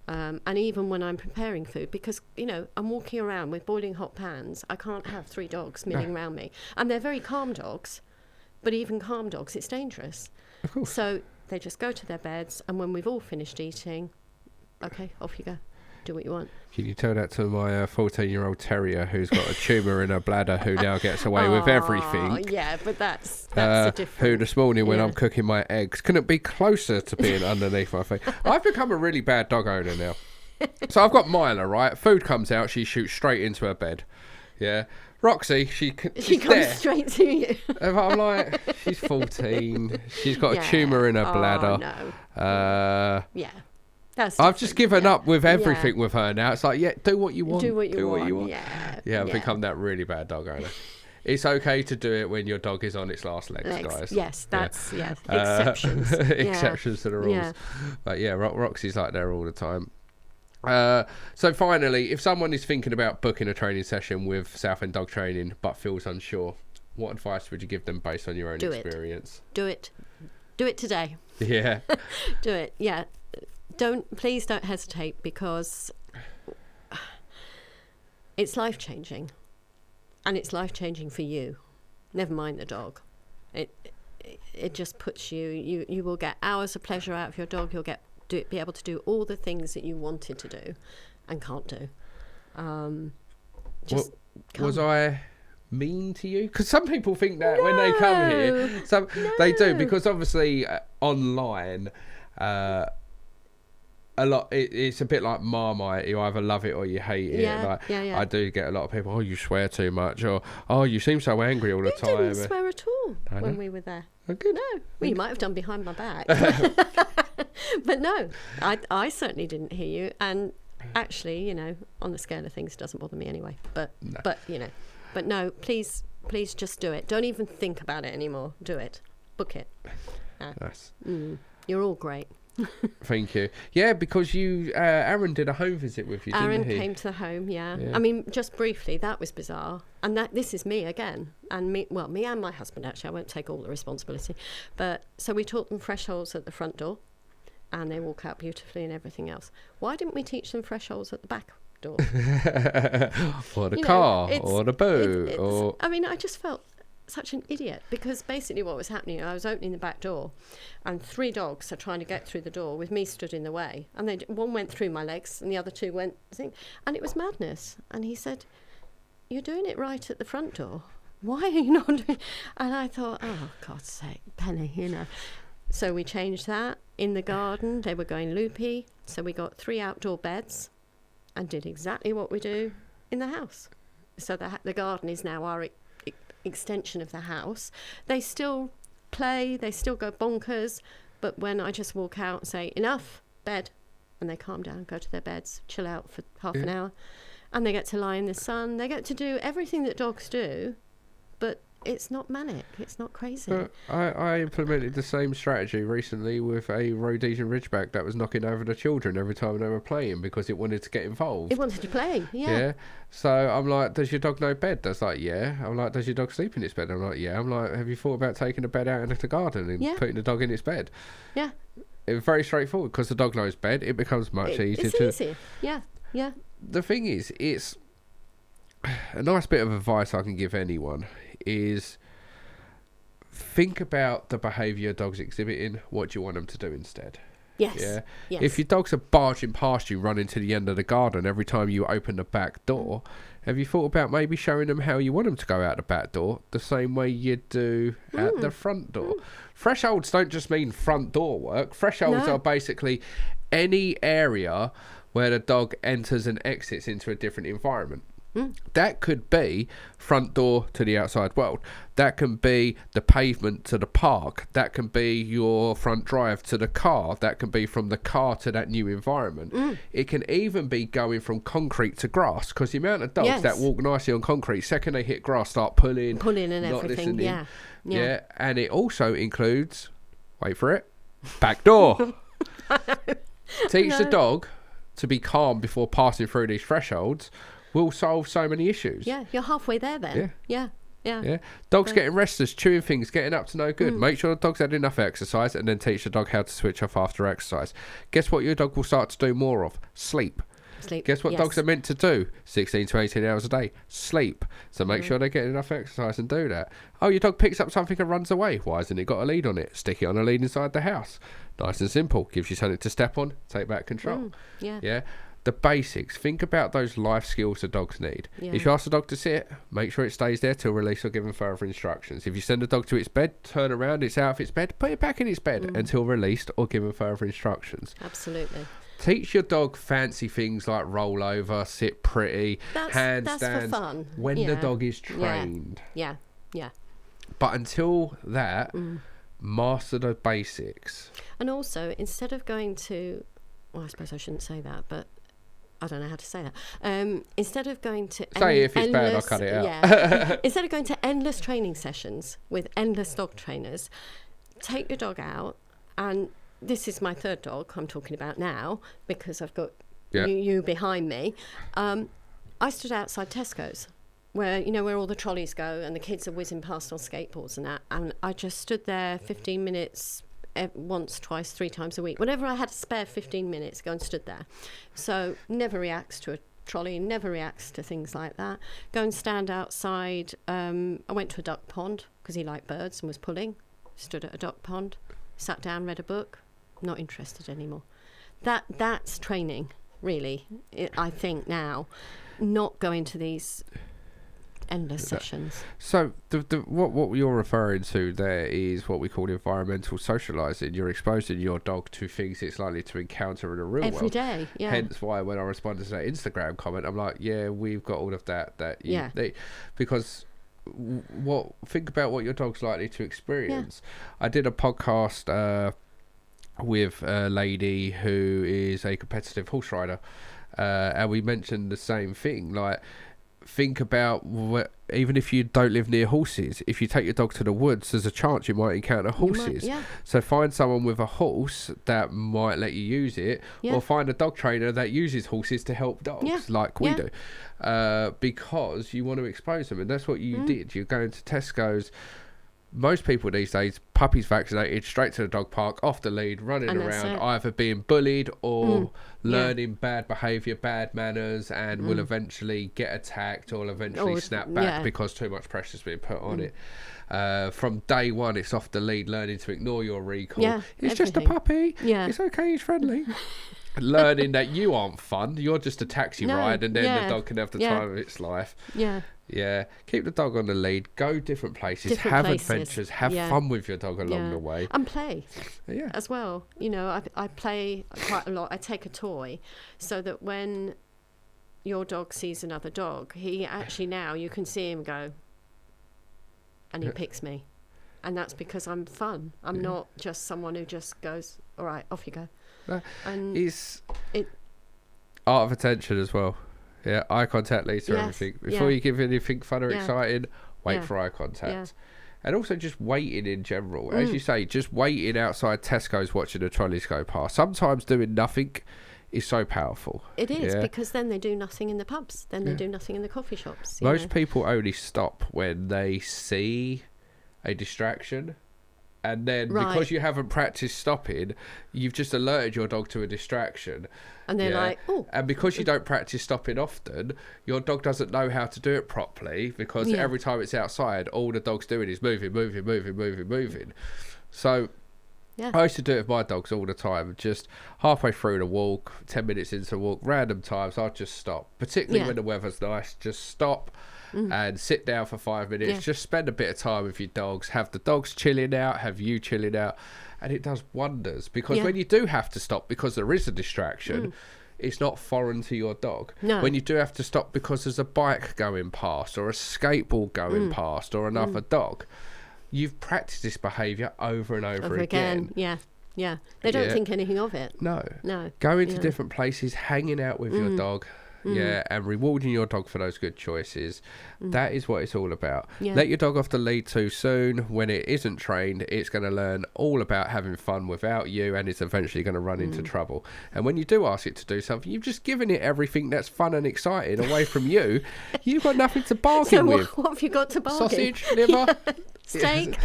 And even when I'm preparing food, because, you know, I'm walking around with boiling hot pans, I can't have 3 dogs milling around me. And they're very calm dogs, but even calm dogs, it's dangerous. Of course. So they just go to their beds, and when we've all finished eating, okay, off you go. Do what you want. Can you tell that to my 14-year-old terrier who's got a tumour in her bladder, who now gets away with everything? Yeah, but that's a different... Who this morning when I'm cooking my eggs couldn't be closer to being underneath my feet. I've become a really bad dog owner now. So I've got Mila, right? Food comes out, she shoots straight into her bed. Yeah. Roxy, she comes there. Straight to you. I'm like, she's 14. She's got a tumour in her bladder. No. Yeah. I've just given up with everything with her now. It's like, do what you want. Do what you want. Yeah, I've become that really bad dog owner. It's okay to do it when your dog is on its last legs, guys. Yes, that's exceptions. Exceptions to the rules. Yeah. But yeah, Roxy's like there all the time. So finally, if someone is thinking about booking a training session with Southend Dog Training but feels unsure, what advice would you give them based on your own experience? Do it. Do it today. Yeah. Do it. Yeah. Please don't hesitate, because it's life-changing, and it's life-changing for you. Never mind the dog. It just puts you will get hours of pleasure out of your dog. You'll be able to do all the things that you wanted to do and can't do. Was I mean to you? Because some people think that when they come here. They do, because obviously online a lot, it's a bit like Marmite. You either love it or you hate it. I do get a lot of people, you swear too much, or you seem so angry all the time. We didn't swear at all when we were there. Oh, good. No, well, you might have done behind my back. But no, I certainly didn't hear you. And actually, you know, on the scale of things, it doesn't bother me anyway. But no, please just do it. Don't even think about it anymore. Do it. Book it. Nice. You're all great. Thank you. Yeah, because Aaron did a home visit with you, didn't he? Aaron came to the home, yeah. I mean, just briefly, that was bizarre. And this is me again. And me and my husband, actually. I won't take all the responsibility. But so we taught them thresholds at the front door, and they walk out beautifully and everything else. Why didn't we teach them thresholds at the back door? Or the car, or the boat. I mean, I just felt such an idiot, because basically what was happening, I was opening the back door and 3 dogs are trying to get through the door with me stood in the way, and one went through my legs and the other 2 went, and it was madness. And he said, "You're doing it right at the front door. Why are you not doing?" And I thought, oh, God's sake, Penny, you know. So we changed that. In the garden, they were going loopy, so we got 3 outdoor beds and did exactly what we do in the house. So the garden is now our extension of the house. They still play, they still go bonkers, but when I just walk out and say, "Enough, bed," and they calm down, go to their beds, chill out for half an hour, and they get to lie in the sun, they get to do everything that dogs do, but it's not manic, it's not crazy. I implemented the same strategy recently with a Rhodesian Ridgeback that was knocking over the children every time they were playing, because it wanted to get involved. It wanted to play, yeah. So I'm like, "Does your dog know bed?" That's like, "Yeah." I'm like, "Does your dog sleep in its bed?" I'm like, "Yeah." I'm like, "Have you thought about taking the bed out into the garden and putting the dog in its bed?" Yeah. It's very straightforward, because the dog knows bed. It becomes much easier. It's easy. Yeah. The thing is, it's a nice bit of advice I can give anyone is think about the behaviour your dog's exhibiting. What do you want them to do instead? Yes. Yeah. Yes. If your dogs are barging past you, running to the end of the garden every time you open the back door, have you thought about maybe showing them how you want them to go out the back door, the same way you do at the front door? Thresholds don't just mean front door work. Thresholds are basically any area where the dog enters and exits into a different environment. That could be front door to the outside world. That can be the pavement to the park. That can be your front drive to the car. That can be from the car to that new environment. It can even be going from concrete to grass, because the amount of dogs that walk nicely on concrete, second they hit grass, start pulling and not everything. Listening. Yeah. And it also includes, wait for it, back door. Teach the dog to be calm before passing through these thresholds will solve so many issues. Yeah, you're halfway there then. Yeah. Yeah. Dogs getting restless, chewing things, getting up to no good. Make sure the dog's had enough exercise, and then teach the dog how to switch off after exercise. Guess what your dog will start to do more of? Sleep. Guess what dogs are meant to do? 16 to 18 hours a day. Sleep. So make sure they get enough exercise and do that. Oh, your dog picks up something and runs away. Why hasn't it got a lead on it? Stick it on a lead inside the house. Nice and simple. Gives you something to step on. Take back control. Yeah. The basics. Think about those life skills the dogs need. If you ask the dog to sit, make sure it stays there till release or given further instructions. If you send the dog to its bed, turn around, it's out of its bed, put it back in its bed until released or given further instructions. Absolutely. Teach your dog fancy things like roll over, sit pretty, handstands. That's for fun. When the dog is trained. Yeah. But until that, master the basics. And also, instead of going to, well, I suppose I shouldn't say that, but I don't know how to say that. Instead of going to say if it's bad, I'll cut it out. Yeah. Instead of going to endless training sessions with endless dog trainers, take your dog out. And this is my third dog I'm talking about now, because I've got you behind me. I stood outside Tesco's, where all the trolleys go and the kids are whizzing past on skateboards and that, and I just stood there 15 minutes once, twice, 3 times a week. Whenever I had a spare 15 minutes, go and stood there. So never reacts to a trolley, never reacts to things like that. Go and stand outside. I went to a duck pond because he liked birds and was pulling. Stood at a duck pond, sat down, read a book. Not interested anymore. That's training, really. I think now, not going to these endless sessions. So what you're referring to there is what we call environmental socialising. You're exposing your dog to things it's likely to encounter in the real world. Every day, yeah. Hence why when I responded to that Instagram comment, I'm like, yeah, we've got all of that because think about what your dog's likely to experience. I did a podcast with a lady who is a competitive horse rider, and we mentioned the same thing, like, think about even if you don't live near horses, if you take your dog to the woods, there's a chance you might encounter horses. So find someone with a horse that might let you use it, or find a dog trainer that uses horses to help dogs like we do, because you want to expose them. And that's what you did. You're going to Tesco's. Most people these days, puppies vaccinated, straight to the dog park, off the lead, running around, either being bullied or learning bad behaviour, bad manners, and will eventually get attacked or eventually snap back because too much pressure's been put on it. From day one, it's off the lead, learning to ignore your recall. It's just a puppy. It's okay, he's friendly. Learning that you aren't fun, you're just a taxi ride, and then the dog can have the time of its life. Keep the dog on the lead, go different places, adventures, have fun with your dog along the way, and play as well. I play quite a lot. I take a toy so that when your dog sees another dog, he actually, now you can see him go and he picks me, and that's because I'm fun. I'm not just someone who just goes, all right, off you go. And it's art of attention as well. Eye contact leads to everything. Before you give anything fun or exciting, wait for eye contact. And also just waiting in general. As you say, just waiting outside Tesco's watching the trolleys go past. Sometimes doing nothing is so powerful. It is, because then they do nothing in the pubs. Then they do nothing in the coffee shops. Most people only stop when they see a distraction. And then because you haven't practiced stopping, you've just alerted your dog to a distraction. And they're like, oh. And because you don't practice stopping often, your dog doesn't know how to do it properly, because every time it's outside, all the dog's doing is moving. So I used to do it with my dogs all the time. Just halfway through the walk, 10 minutes into the walk, random times, I'd just stop. Particularly when the weather's nice, just stop. And sit down for 5 minutes. Just spend a bit of time with your dogs. Have the dogs chilling out, have you chilling out, and it does wonders. Because when you do have to stop because there is a distraction, it's not foreign to your dog. When you do have to stop because there's a bike going past or a skateboard going past or another dog, you've practiced this behaviour over and over again. They don't think anything of it. No. Going to different places, hanging out with your dog, yeah, and rewarding your dog for those good choices. That is what it's all about. Yeah. Let your dog off the lead too soon. When it isn't trained, it's going to learn all about having fun without you, and it's eventually going to run into trouble. And when you do ask it to do something, you've just given it everything that's fun and exciting away from you. You've got nothing to bargain with. What have you got to bargain? Sausage, liver, steak.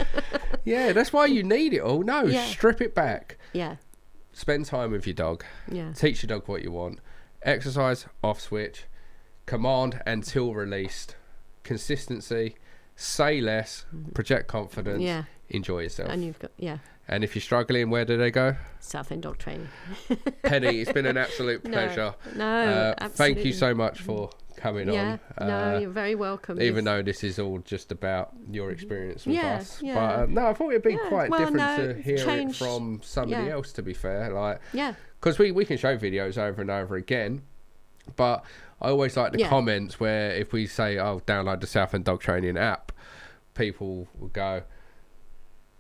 Yeah, that's why you need it all. No, Yeah. strip it back. Yeah. Spend time with your dog. Yeah. Teach your dog what you want. Exercise, off switch. Command until released. Consistency. Say less. Project confidence. Yeah. Enjoy yourself. And you've got, And if you're struggling, where do they go? Southend Dog Training. Penny, it's been an absolute pleasure. No, absolutely. Thank you so much for coming Yeah, on. no, you're very welcome. Even though this is all just about your experience with Yeah, us. yeah. But no, I thought it'd be Yeah, quite well, different no, to hear changed. it from somebody Yeah. else, to be fair. Like, Yeah. because we can show videos over and over again, but I always like the Yeah. comments where if we say, oh, download the Southend Dog Training app, people will go,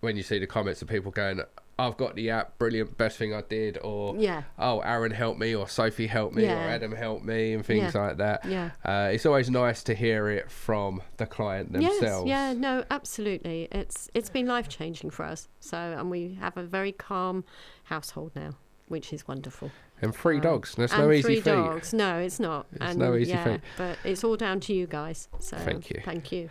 when you see the comments of people going, I've got the app, brilliant, best thing I did, or Yeah. oh, Aaron helped me, or Sophie helped me, Yeah. or Adam helped me, and things Yeah. like that. Yeah. It's always nice to hear it from the client themselves. Yes, yeah, no, absolutely. It's been life-changing for us. So, and we have a very calm household now, which is wonderful. And 3 dogs. That's and no easy 3 feat. dogs. No, it's not. It's no easy feat. But it's all down to you guys. So Thank you. Thank you.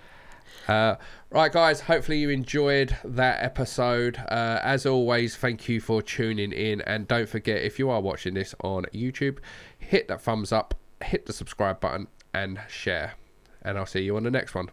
Right, guys, hopefully you enjoyed that episode. As always, thank you for tuning in. And don't forget, if you are watching this on YouTube, hit that thumbs up, hit the subscribe button, and share. And I'll see you on the next one.